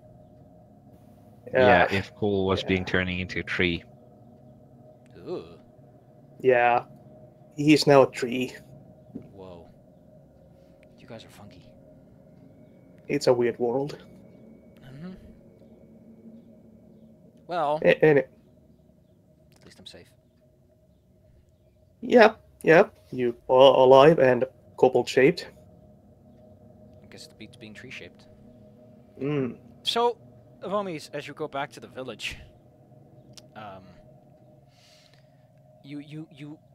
Yeah, if Cool was being turning into a tree. Ugh. Yeah, he's now a tree. Whoa. You guys are funky. It's a weird world. Mm-hmm. Well, And at least I'm safe. yeah, you are alive and kobold shaped. I guess it beats being tree-shaped. Mm. So, Vomis, as you go back to the village,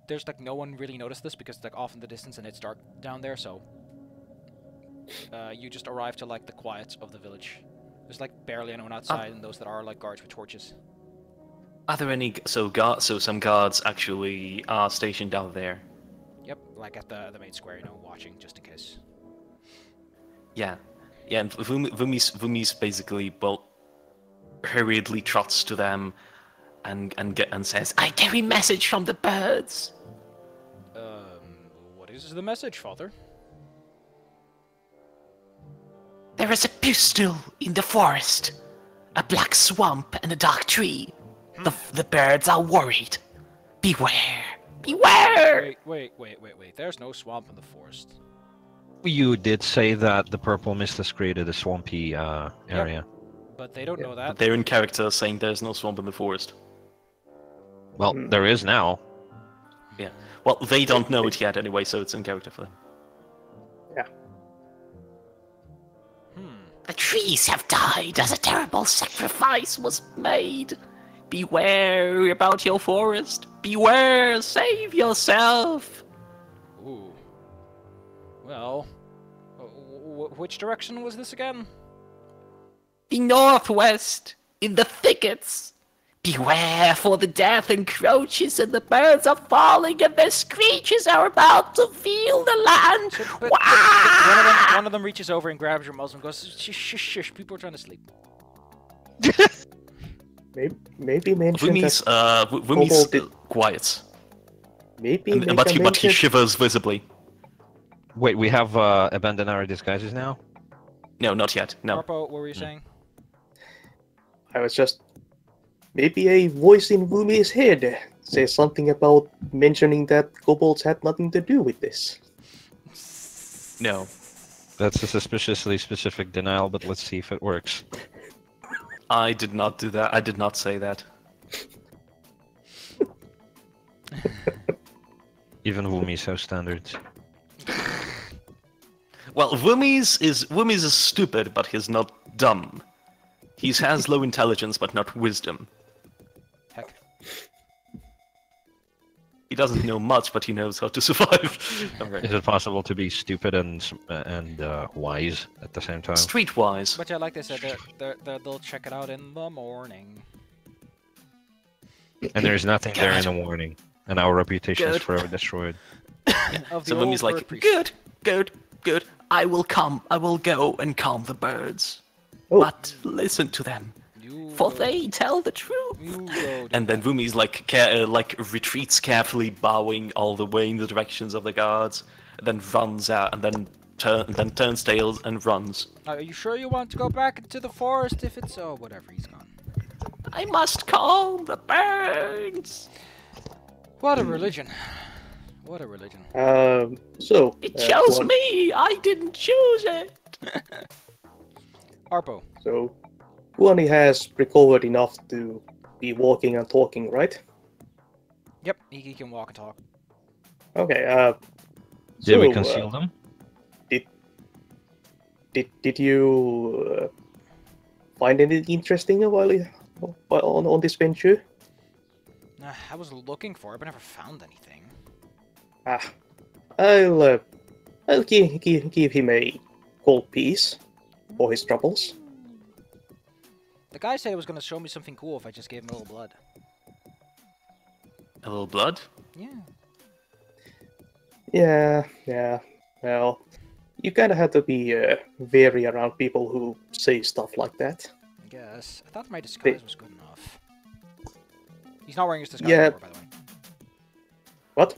there's like no one really noticed this because it's like off in the distance and it's dark down there, so you just arrive to like the quiet of the village. There's like barely anyone outside, and those that are like guards with torches. Are there any so some guards actually are stationed down there? Yep, like at the main square, watching just in case. Yeah, and Vumis basically hurriedly trots to them and says, "I carry message from the birds." What is the message, Father? There is a pistol in the forest, a black swamp and a dark tree. The birds are worried. Beware! Beware! Wait. There's no swamp in the forest. You did say that the purple mist has created a swampy area. But they don't know that. But they're in character saying there's no swamp in the forest. Well, there is now. Yeah. Well, they don't know it yet anyway, so it's in character for them. The trees have died as a terrible sacrifice was made. Beware about your forest. Beware, save yourself. Ooh. Well, which direction was this again? The northwest, in the thickets. Beware, for the death encroaches and the birds are falling and their screeches are about to feel the land. But one of them reaches over and grabs your muzzle and goes, shush, people are trying to sleep. Maybe mention Vumis, that Vumis quiet. maybe But he shivers visibly. Wait, we have abandoned our disguises now? No, not yet. No. Harpo, what were you saying? I was just maybe a voice in Vumi's head says something about mentioning that kobolds had nothing to do with this. No. That's a suspiciously specific denial, but let's see if it works. I did not do that. I did not say that. Even Vumis have standards. Well, Vumis is stupid, but he's not dumb. He has low intelligence, but not wisdom. Heck. He doesn't know much, but he knows how to survive. Is it possible to be stupid and wise at the same time? Streetwise. But yeah, like they said, they'll check it out in the morning. And there's nothing there in the morning, and our reputation is Good. forever destroyed. Of the So old Vumi's like, bird priest. good. I will go and calm the birds. Oh. But listen to them, for they tell the truth. And then Vumi's like retreats carefully, bowing all the way in the directions of the guards, and then runs out, and then turns tails and runs. Are you sure you want to go back into the forest if it's... Oh, whatever, he's gone. I must calm the birds. What a religion. What a religion. So It chose one- me. I didn't choose it. Arpo. So Guani has recovered enough to be walking and talking, right? Yep, he can walk and talk. Okay. Did we so, conceal them? Did you find anything interesting on this venture? I was looking for it, but never found anything. I'll give him a gold piece for his troubles. The guy said he was going to show me something cool if I just gave him a little blood. A little blood? Yeah. Yeah. Well, you kind of have to be wary around people who say stuff like that. I guess. I thought my disguise was good enough. He's not wearing his disguise Yeah. anymore, by the way. What?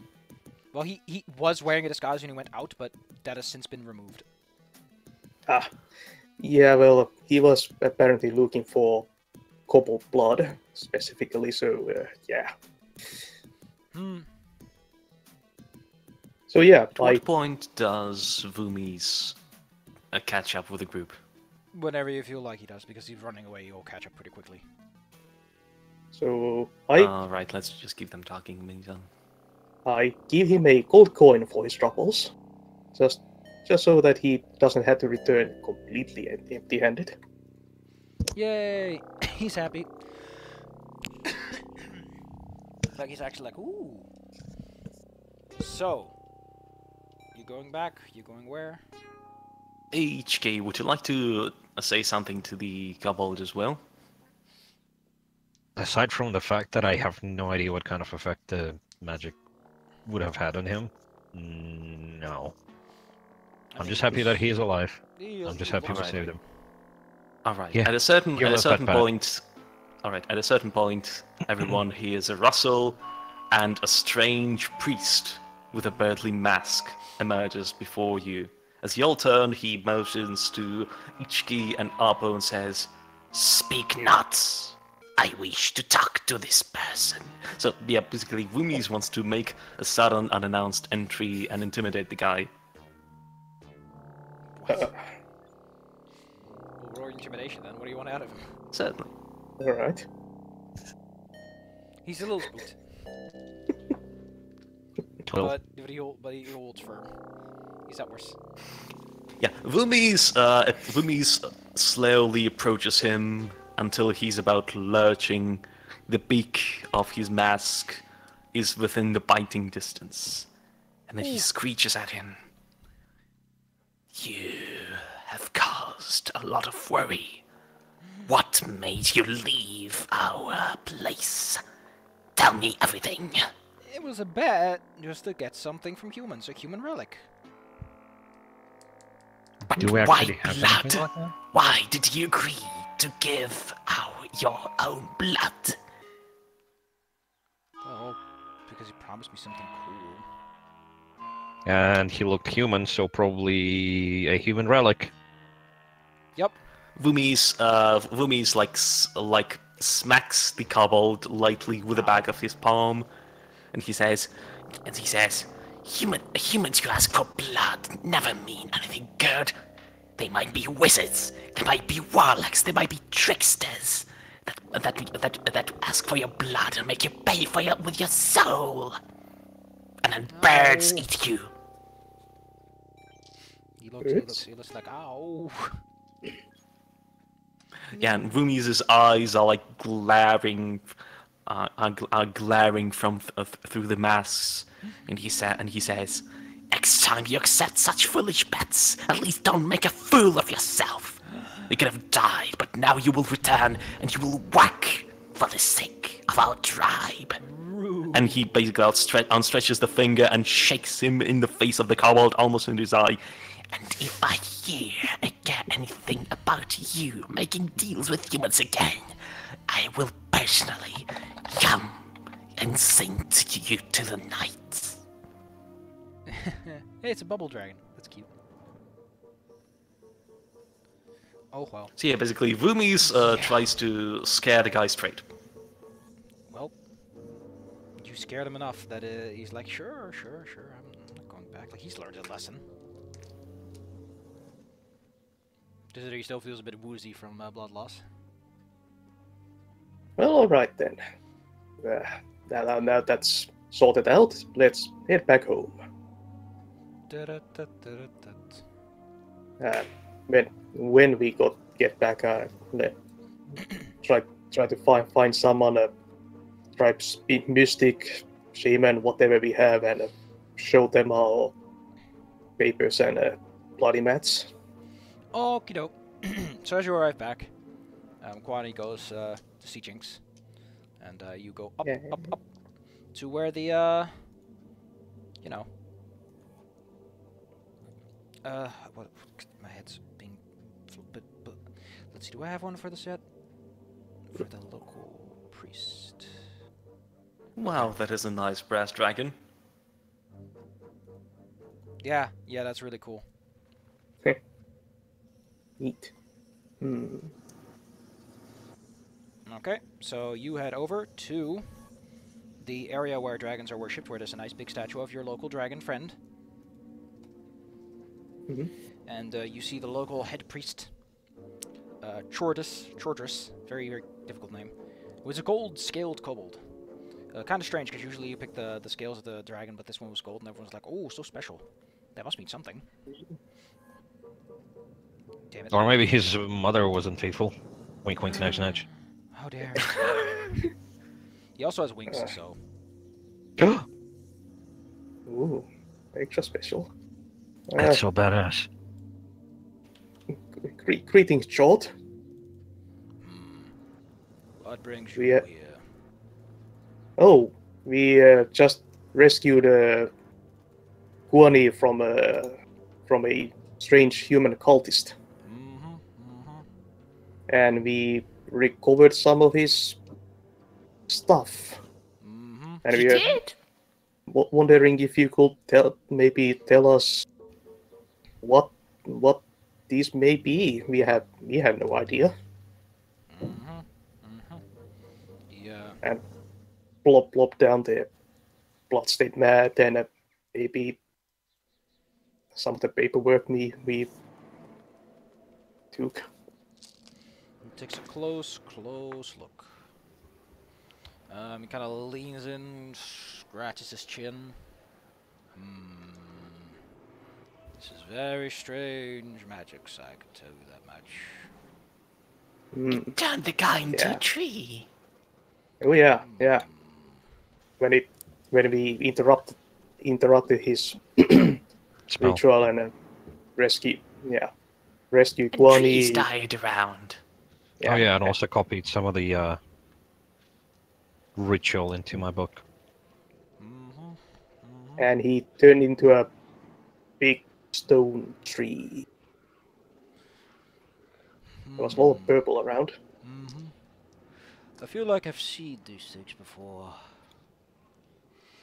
Well, he was wearing a disguise when he went out, but that has since been removed. Yeah, well, he was apparently looking for kobold blood, specifically, so, yeah. So yeah, At what point does Vumis catch up with the group? Whenever you feel like he does, because he's running away, you'll catch up pretty quickly. So I Right, let's just keep them talking in the meantime. I give him a gold coin for his troubles, just so that he doesn't have to return completely empty-handed. Yay! He's happy. Like he's actually like, ooh. So, you going back? You going where? HK, would you like to say something to the Kobold as well? Aside from the fact that I have no idea what kind of effect the magic would have had on him, no. I'm just happy that he is alive. I'm just happy we saved him. Alright, Yeah, at a certain give us that pat. point... Alright, at a certain point, everyone hears a rustle, and a strange priest with a birdly mask emerges before you. As you all turn, he motions to Ichiki and Arpo and says, Speak not. I wish to talk to this person. so yeah, basically Vumis wants to make a sudden unannounced entry and intimidate the guy. What? We'll roll intimidation then. What do you want out of him? Certainly. All right. He's a little spooked. Well, but he holds firm. He's at worse. Yeah, Vumis slowly approaches him until he's about lurching. The beak of his mask is within the biting distance. And then he screeches at him. You have caused a lot of worry. What made you leave our place? Tell me everything. It was a bet just to get something from humans, a human relic. But do we why actually have blood? anything like that? Why did you agree to give your own blood? Well, because he promised me something cool. And he looked human, so probably a human relic. Yep. Vumis like smacks the kobold lightly with the back of his palm, and he says, Humans who ask for blood never mean anything good. They might be wizards, they might be warlocks, they might be tricksters that ask for your blood and make you pay for it with your soul. And then birds eat you. He looks like, ow. yeah, and Vumis' eyes are like glaring, are glaring from through the masks, and he says, Next time you accept such foolish bets, at least don't make a fool of yourself. You could have died, but now you will return and you will work for the sake of our tribe. and he basically outstretches the finger and shakes him in the face of the kobold, almost in his eye. And if I hear again anything about you making deals with humans again, I will personally come and sing to you to the night. Hey, it's a bubble dragon. That's cute. Oh well. So yeah, basically, Vumis tries to scare the guy straight. Well, you scared him enough that he's like, sure, I'm not going back. Like, he's learned a lesson. Does he still feels a bit woozy from blood loss? Well, all right then. Now that's sorted out. Let's head back home. When we get back, try to find someone, try speak mystic, shaman, whatever we have, and show them our papers and bloody mats. Okie doke. So as you arrive back, Kwani goes to see Jinx, and you go up to where the you know. What? My head's being, but let's see. Do I have one for this yet? For the local priest. Wow, that is a nice brass dragon. Yeah, that's really cool. Neat. Okay, so you head over to the area where dragons are worshipped, where there's a nice big statue of your local dragon friend. Mhm. And you see the local head priest, Chordus, very, very difficult name, who is a gold-scaled kobold. Kind of strange, because usually you pick the scales of the dragon, but this one was gold, and everyone's like, oh, so special. That must mean something. Damn it. Or maybe his mother wasn't faithful. Wink, wink, nudge, nudge. How dare. He also has wings, so... Ooh, extra special. That's so badass. Greetings, Jolt. What brings We, you here? Oh, we just rescued Guani from a strange human cultist, and we recovered some of his stuff. And You we are did? wondering if you could tell us what these may be. We have no idea. Yeah. And plop down the bloodstained mat, and maybe some of the paperwork we took. He takes a close look. He kind of leans in, scratches his chin. This is very strange magic, so I can tell you that much. Mm. Turned the guy into Yeah. a tree. Oh yeah. When we interrupted his Spell. ritual and rescued And Guani. trees died around. Oh yeah, and also copied some of the ritual into my book. And he turned into a big stone tree. There was a lot of purple around. I feel like I've seen these things before.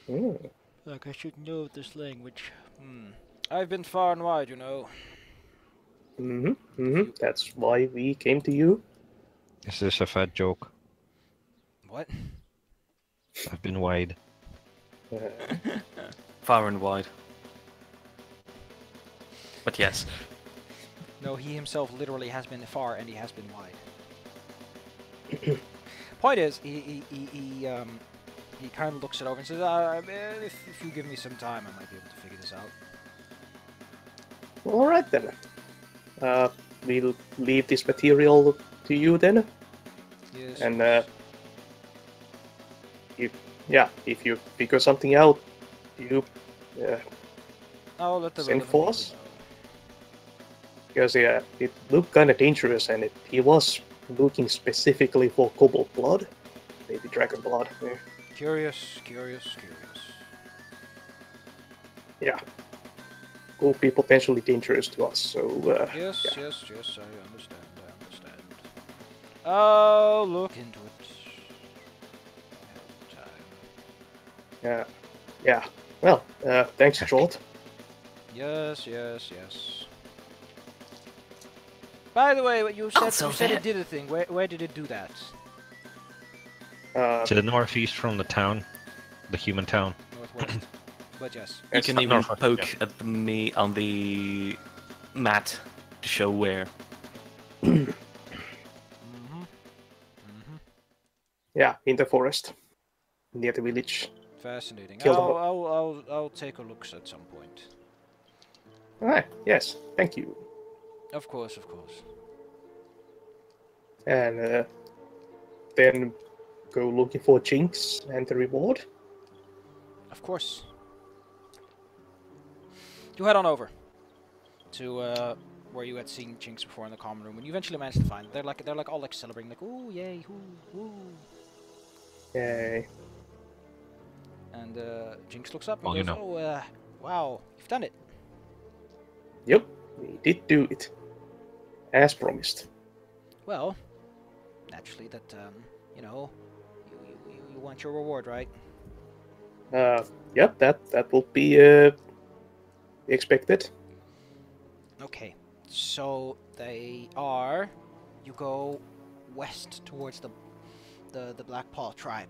Mm. Like I should know this language. I've been far and wide, you know. That's why we came to you. Is this a fat joke? What? I've been wide. Far and wide. But yes. No, he himself literally has been far and he has been wide. Point is, he kind of looks it over and says, if you give me some time, I might be able to figure this out. All right then. We'll leave this material to you then. Yes. And if you figure something out, you I'll let the send relevant for people us? know. because it looked kind of dangerous, and he was looking specifically for kobold blood, maybe dragon blood. Curious. Yeah, could be potentially dangerous to us. So Yes, yeah. I understand. I'll look into it. I have time. Yeah. Well, thanks, Jolt. Yes. By the way, what you said, Also you said there- it did a thing. Where did it do that? To the northeast from the town, the human town. Northwest. But yes. You It's can not even north, poke at me on the mat to show where. Yeah, in the forest, near the village. Fascinating. Kill them I'll take a look at some point. All right. Yes. Thank you. Of course. And then go looking for Jinx and the reward. Of course. You head on over to where you had seen Jinx before in the common room, and you eventually manage to find them. They're like all like celebrating, like ooh yay, ooh. Yay. And Jinx looks up and Well, you goes, know. "Oh, wow, you've done it." Yep, we did do it, as promised. Well, naturally, that you know, you want your reward, right? Yep, that will be expected. Okay, so they are. You go west towards the Black Paw tribe,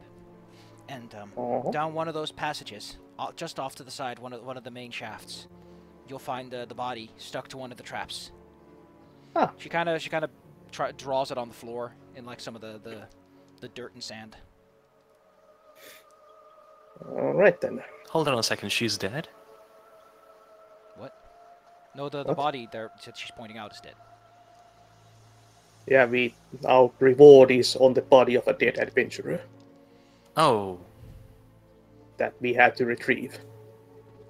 and Uh-huh. down one of those passages, just off to the side, one of the main shafts. you'll find the body stuck to one of the traps. Ah. She kind of draws it on the floor in like some of the dirt and sand. All right then. Hold on a second, she's dead? What? No, the What? body there that she's pointing out is dead. Yeah, our reward is on the body of a dead adventurer Oh, that we had to retrieve.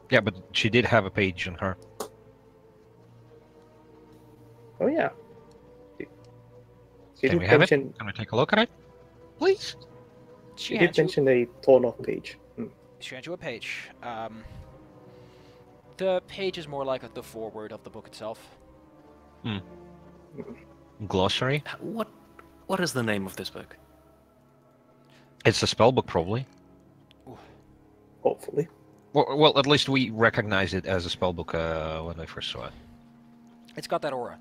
Yeah, but she did have a page on her. Oh yeah. She Can did we have it? mention. Can we take a look at it? Please? She She did hands you, mention a torn-off page. she hands you a page. The page is more like the foreword of the book itself. Glossary? what is the name of this book? It's a spell book, probably. Hopefully. Well, at least we recognize it as a spell book when I first saw it. It's got that aura.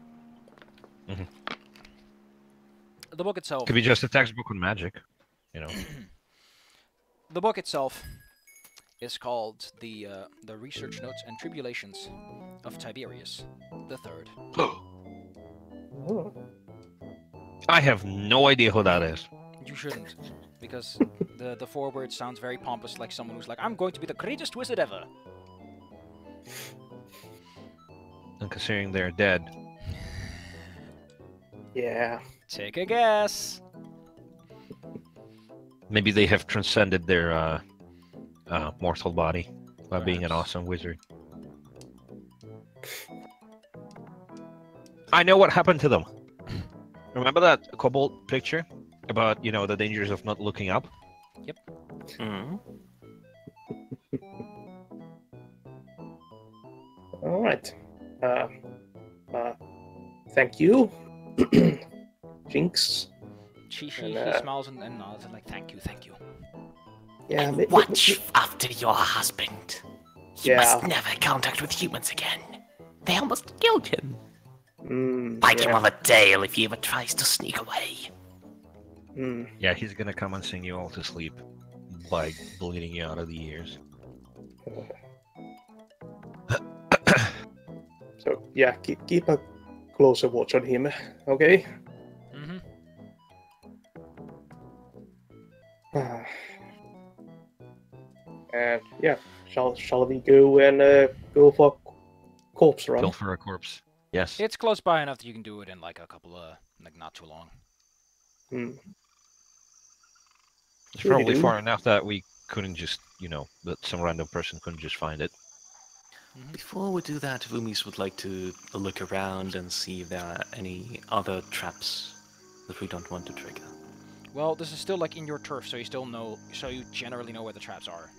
Mhm. The book itself. Could be just a textbook on magic, you know. The book itself is called the Research Notes and Tribulations of Tiberius the Third. Oh. I have no idea who that is. You shouldn't, because the foreword sounds very pompous, like someone who's like, "I'm going to be the greatest wizard ever." And considering they're dead, Yeah. Take a guess. maybe they have transcended their mortal body by being an Perhaps. awesome wizard. I know what happened to them. Remember that Kobold picture about, the dangers of not looking up? Hmm. All right. Thank you, Jinx. He And, smiles and nods and like, "Thank you, thank you." Yeah. And watch after your husband. He Yeah. must never contact with humans again. They almost killed him. Bite him Yeah. on the tail if he ever tries to sneak away. Yeah, he's gonna come and sing you all to sleep by bleeding you out of the ears. So yeah, keep a closer watch on him. Okay. Mm-hmm. And yeah, shall we go and go for corpse run? Kill for a corpse. Yes. It's close by enough that you can do it in like a couple of, like, not too long. It's Sure we probably do. far enough that we couldn't just, that some random person couldn't just find it. Before we do that, Vumis would like to look around and see if there are any other traps that we don't want to trigger. Well, this is still like in your turf, so you generally know where the traps are.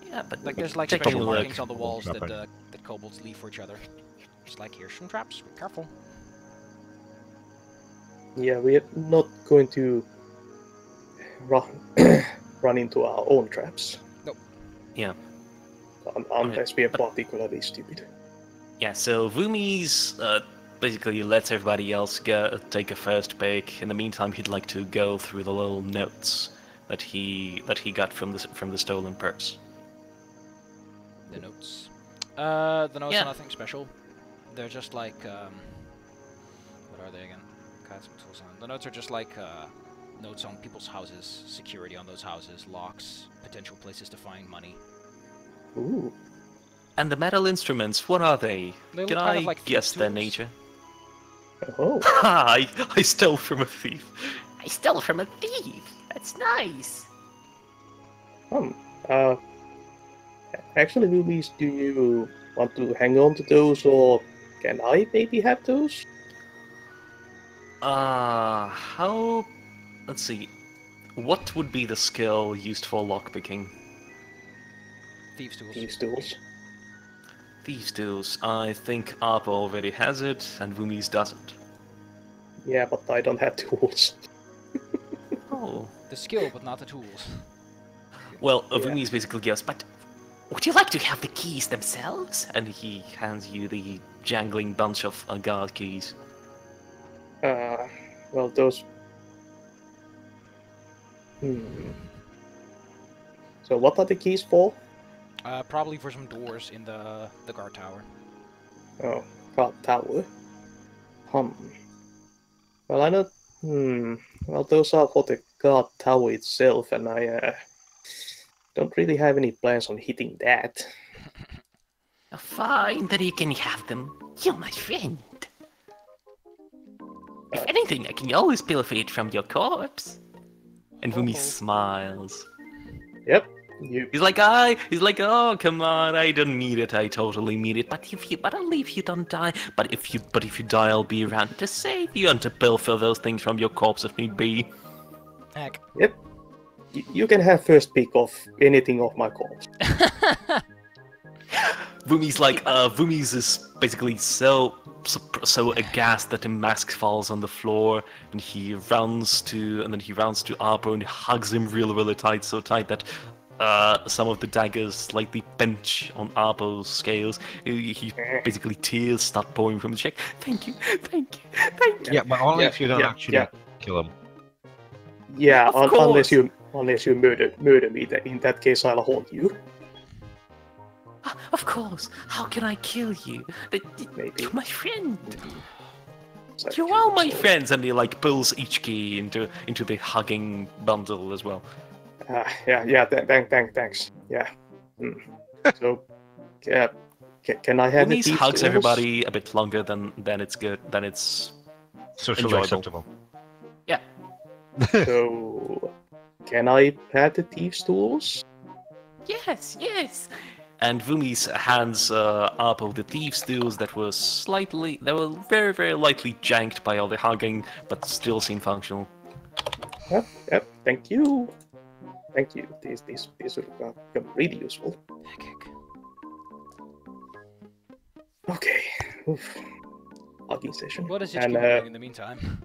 Yeah, but Like there's like taking special a look. markings on the walls that Nothing. that kobolds leave for each other. It's like, here's some traps. Be careful. Yeah, we're not going to run into our own traps. Yeah. Unless we are particularly stupid. Yeah, so Vumis basically lets everybody else take a first pick. In the meantime, he'd like to go through the little notes that he got from the stolen purse. The notes. The notes Yeah. are nothing special. They're just like what are they again? The notes are just like notes on people's houses, security on those houses, locks, potential places to find money. Ooh. And the metal instruments, what are they? They look Can kind I of like guess thief their tools. nature? Oh. Ha! I stole from a thief. I stole from a thief. That's nice. Actually, Rubies, do you want to hang on to those, or can I maybe have those? How... Let's see. What would be the skill used for lockpicking? Thieves' tools. These tools. Thieves' tools. I think Arpa already has it, and Vumis doesn't. Yeah, but I don't have tools. Oh. The skill, but not the tools. Well, Yeah. Vumis basically gives, but... Would you like to have the keys themselves? And he hands you the jangling bunch of guard keys. Well, those. So, what are the keys for? Probably for some doors in the guard tower. Oh, God Tower. Well, I know. Well, those are for the God Tower itself, and I don't really have any plans on hitting that. Fine, then you can have them. You're my friend. If anything, I can always benefit from your corpse. And Fumi Oh. smiles. Yep. You. He's like, oh, come on, I don't need it. I totally need it. But only if you don't die. But if you die, I'll be around to save you and to pilfer those things from your corpse if need be. Heck. Yep. You can have first pick of anything off my corpse. Vumi's like, Vumi's is basically so aghast that the mask falls on the floor, and he runs to Arpo and hugs him really tight, so tight that some of the daggers slightly pinch on Arpo's scales. He basically tears start pouring from the cheek. Thank you. Yeah, but only Yeah, if you don't yeah, actually yeah. kill him. Yeah, Of course. unless you murder me. In that case, I'll haunt you. Of course. How can I kill you? Maybe. You're my friend. It's like, You are my so- friends, and he like pulls each key into the hugging bundle as well. Thanks. Yeah. So, yeah. Can I have Vumi's the hugs tools? everybody a bit longer than it's Socially Enjoyable. acceptable. yeah. So, can I have the thieves' tools? Yes. And Vumi's hands Arpo the thieves' tools that were very lightly janked by all the hugging, but still seem functional. Yep. Thank you. These will become really useful. Heck. Okay. Oof. Hugging session. What is it And, doing in the meantime?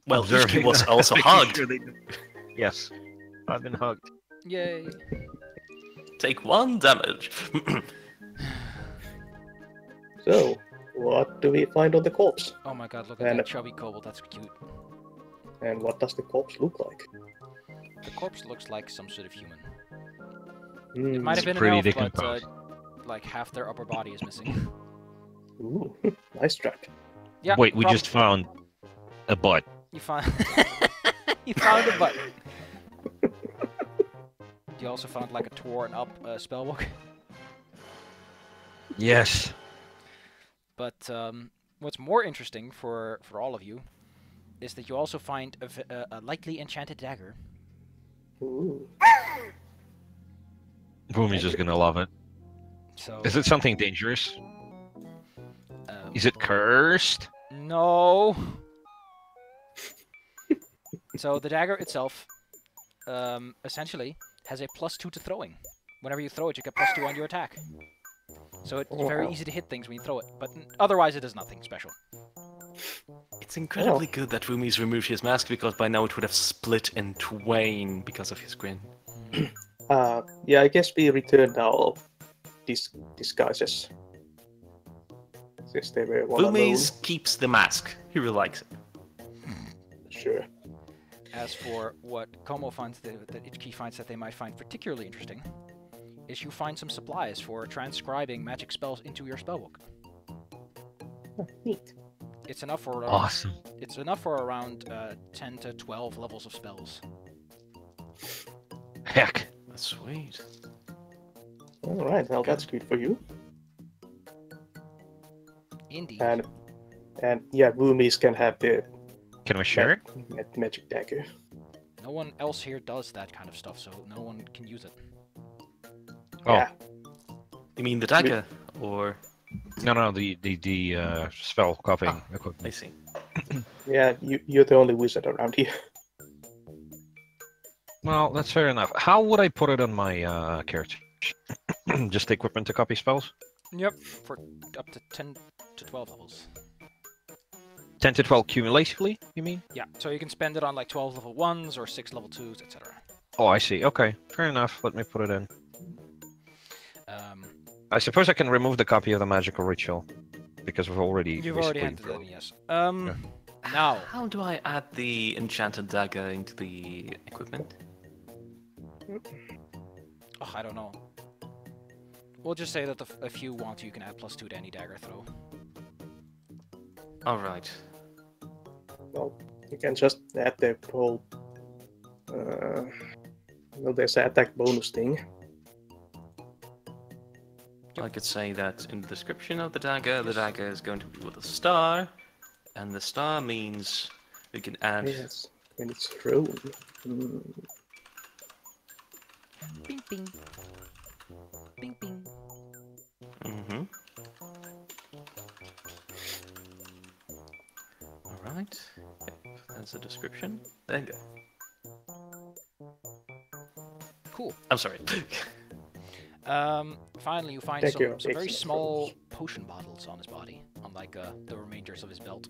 Well, Observing Ishki was that, also making hugged. sure they- Yes, I've been hugged. Yay. Take 1 damage. So, what do we find on the corpse? Oh my god, look at And- that chubby kobold, that's cute. And what does the corpse look like? The corpse looks like some sort of human. Hmm. It might have It's been pretty an elf, but decomposed. like half their upper body is missing. Ooh, nice trap. Yeah. Wait, we just found a butt. You found you found a butt. You also found like a torn up spellbook. Yes. But what's more interesting for all of you is that you also find a lightly enchanted dagger. Ooh. Vumi's just gonna love it. So Is it something dangerous? um, Is it cursed? No. So the dagger itself, essentially, has a +2 to throwing. Whenever you throw it, you get +2 on your attack. So it's very Wow. easy to hit things when you throw it, but otherwise it does nothing special. It's incredibly good that Vumi's removed his mask, because by now it would have split in twain because of his grin. Yeah, I guess we returned our disguises. Since they were one Vumi's keeps the mask. He really likes it. alone. Sure. As for what Como finds that Ichiki finds that they might find particularly interesting, is you find some supplies for transcribing magic spells into your spellbook. Oh, neat. It's enough for Awesome. It's enough for around 10 to 12 levels of spells. Heck. That's sweet. All right. Well, that's good for you. Indeed. And yeah, roomies can have the Can we share it? magic dagger. No one else here does that kind of stuff, so no one can use it. Oh. Yeah. You mean the dagger? Or... No, the spell copying I equipment. see. Yeah, you're the only wizard around here. Well, that's fair enough. How would I put it on my character? Just equipment to copy spells? Yep, for up to 10 to 12 levels. 10 to 12 cumulatively, you mean? Yeah, so you can spend it on like 12 level 1s or 6 level 2s, etc. Oh, I see. Okay, fair enough. Let me put it in. Um, I suppose I can remove the copy of the magical ritual, because we've already... you've already basically entered it, yes. Now, How do I add the enchanted dagger into the equipment? oh, I don't know. We'll just say that if you want to, you can add +2 to any dagger throw. Alright. Well, you can just add the whole. Well, there's an attack bonus thing. I could say that in the description of the dagger is going to be with a star, and the star means we can add. Yes, when it's thrown. Bing, bing. Bing, bing. Mm-hmm. Alright. Yep, that's the description. There you go. Cool. I'm sorry. Finally, you find Thank some you. very Excellent. small potion bottles on his body, unlike the remainders of his belt.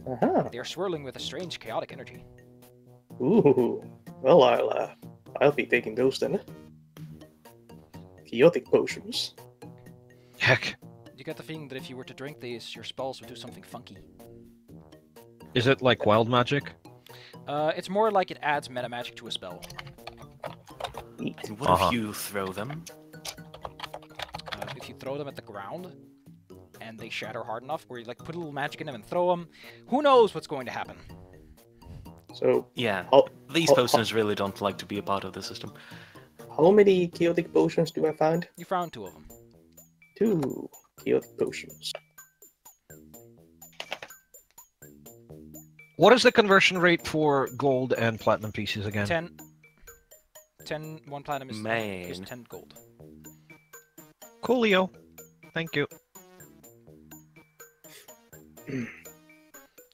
Aha. They are swirling with a strange, chaotic energy. Ooh. Well, I'll be taking those then. Chaotic potions. Heck. You get the feeling that if you were to drink these, your spells would do something funky. Is it like wild magic? It's more like it adds meta magic to a spell. And what if you throw them? If you throw them at the ground, and they shatter hard enough, or you like put a little magic in them and throw them, who knows what's going to happen? So, Yeah, Oh, these oh, potions really don't like to be a part of the system. how many chaotic potions do I find? You found 2 of them. 2 chaotic potions. What is the conversion rate for gold and platinum pieces again? 10. 1 platinum is Man. 10 gold. Coolio. Thank you.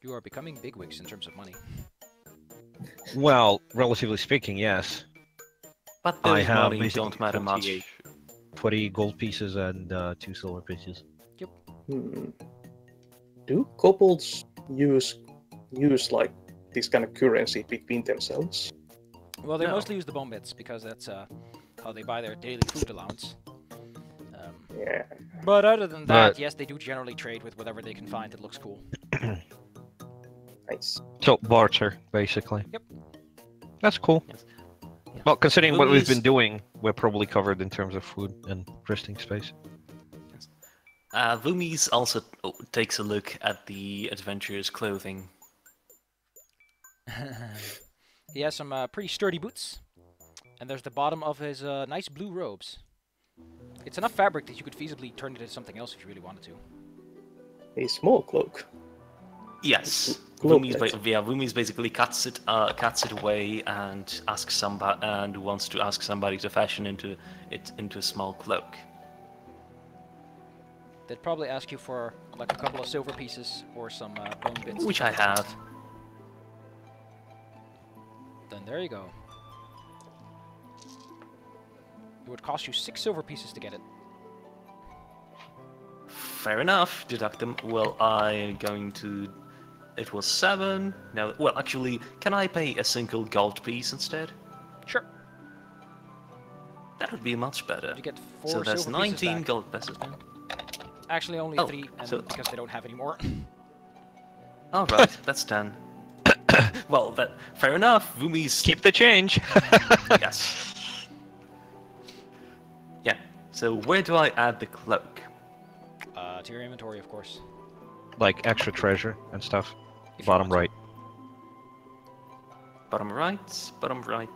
You are becoming bigwigs in terms of money. Well, relatively speaking, yes. But I those have money basically don't matter much. 28. 20 gold pieces and 2 silver pieces. Do kobolds use like this kind of currency between themselves? Well, they No. mostly use the bone bits because that's how they buy their daily food allowance. Yeah. But other than that, But- yes, they do generally trade with whatever they can find that looks cool. Nice. So, barter, basically. Yep. That's cool. Yes. Yeah. Well, considering what we've Movies- been doing, we're probably covered in terms of food and resting space. Vumis also takes a look at the adventurer's clothing. He has some pretty sturdy boots, and there's the bottom of his nice blue robes. It's enough fabric that you could feasibly turn it into something else if you really wanted to. A small cloak. Yes, Cloaklet. Vumis basically cuts it away and asks somebody and wants to ask somebody to fashion into a small cloak. They'd probably ask you for like a couple of silver pieces or some bone bits. Which I have. Then there you go. It would cost you 6 silver pieces to get it. Fair enough. Deduct them. Well, I'm going to. It was 7. Now, well, actually, can I pay a single gold piece instead? Sure. That would be much better. You get 4 So that's silver pieces 19 back. gold pieces now. Actually, only Oh, 3, and so- because they don't have any more. All right, that's 10. Well, fair enough. Vumis Keep the change. Yes. Yeah. So where do I add the cloak? To your inventory, of course. Like extra treasure and stuff. If you Bottom want right. Bottom right. Bottom right.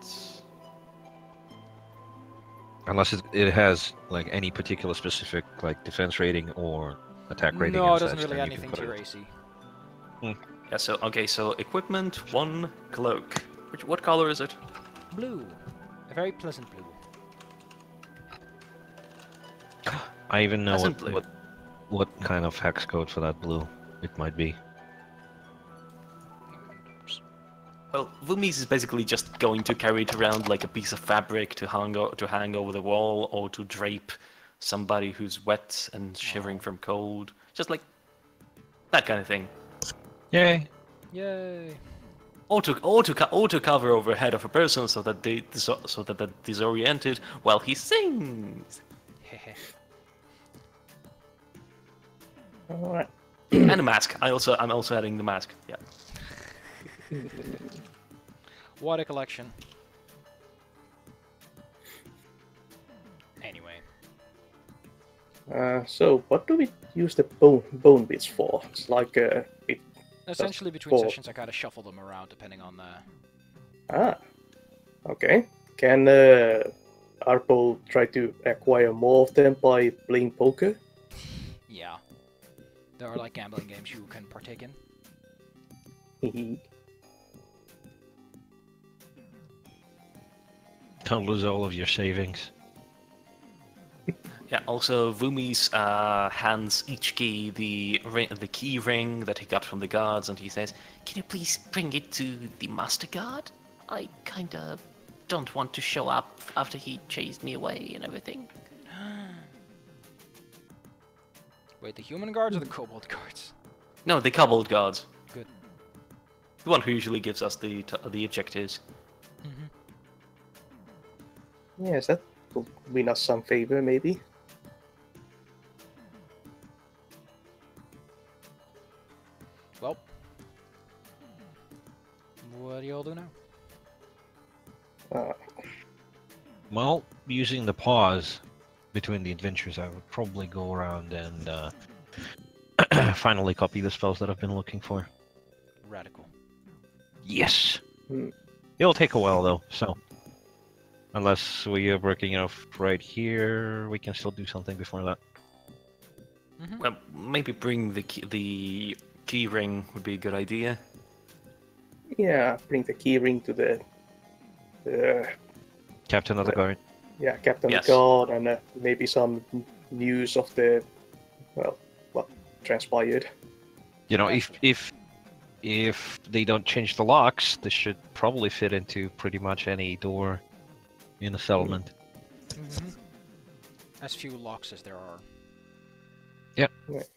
Unless it has like any particular specific like defense rating or attack to. rating. No, and it doesn't such, really then add you can anything put to your it- AC. Yeah. So okay. So equipment 1 cloak. What color is it? Blue. A very pleasant blue. I even know Pleasant blue. what kind of hex code for that blue it might be. Well, Vumis is basically just going to carry it around like a piece of fabric to hang over the wall or to drape somebody who's wet and shivering from cold. Just like that kind of thing. Yay! Yay! Or to cover over the head of a person so that they're disoriented while he sings. Hehe. Alright. And a mask. I'm also adding the mask. Yeah. What a collection. Anyway. So what do we use the bone bits for? It's like it. Essentially, between for- sessions, I kind of shuffle them around depending on the. Ah, okay. Can Arpo try to acquire more of them by playing poker? Yeah. There are like gambling games you can partake in. Don't lose all of your savings. Yeah, also Vumi's hands each key the key ring that he got from the guards, and he says, Can you please bring it to the Master Guard? I kinda don't want to show up after he chased me away and everything. Wait, the human guards or the kobold guards? "No, the Kobold guards, Good. the one who usually gives us the objectives." Yes, that will win us some favor, maybe. Well, what do y'all do now? Well, using the pause between the adventures, I would probably go around and finally copy the spells that I've been looking for. Radical. Yes! Hmm. It'll take a while though, so... Unless we are breaking off right here, we can still do something before that. Well, maybe bring the key ring would be a good idea. Yeah, bring the key ring to the Captain of the Guard. captain Yes. of the guard, and maybe some news of the what transpired. You know, if they don't change the locks, this should probably fit into pretty much any door in a settlement. As few locks as there are.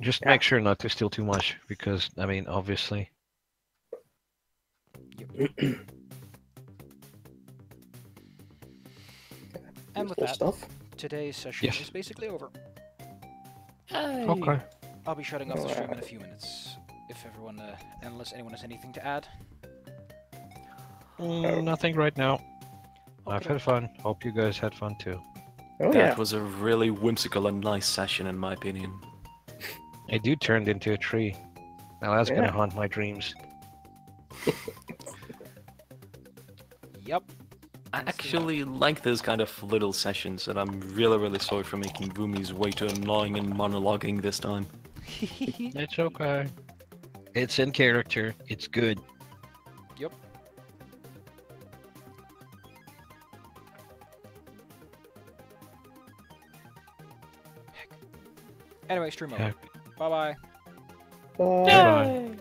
Just Yeah. make sure not to steal too much, because, I mean, obviously... And with Useful that, stuff. today's session Yes. is basically over. Okay. I'll be shutting off the stream in a Alright. few minutes. If everyone, unless anyone has anything to add. Nothing right now. I've Okay. had fun. Hope you guys had fun too. Oh That yeah. was a really whimsical and nice session, in my opinion. I do turned into a tree. Now that's Yeah. gonna haunt my dreams. Yep. I actually like those kind of little sessions, and I'm really, really sorry for making Vumi's way too annoying and monologuing this time. It's okay. It's in character. It's good. Yep. Heck. Anyway, stream over. Heck. Bye bye. Bye. Bye.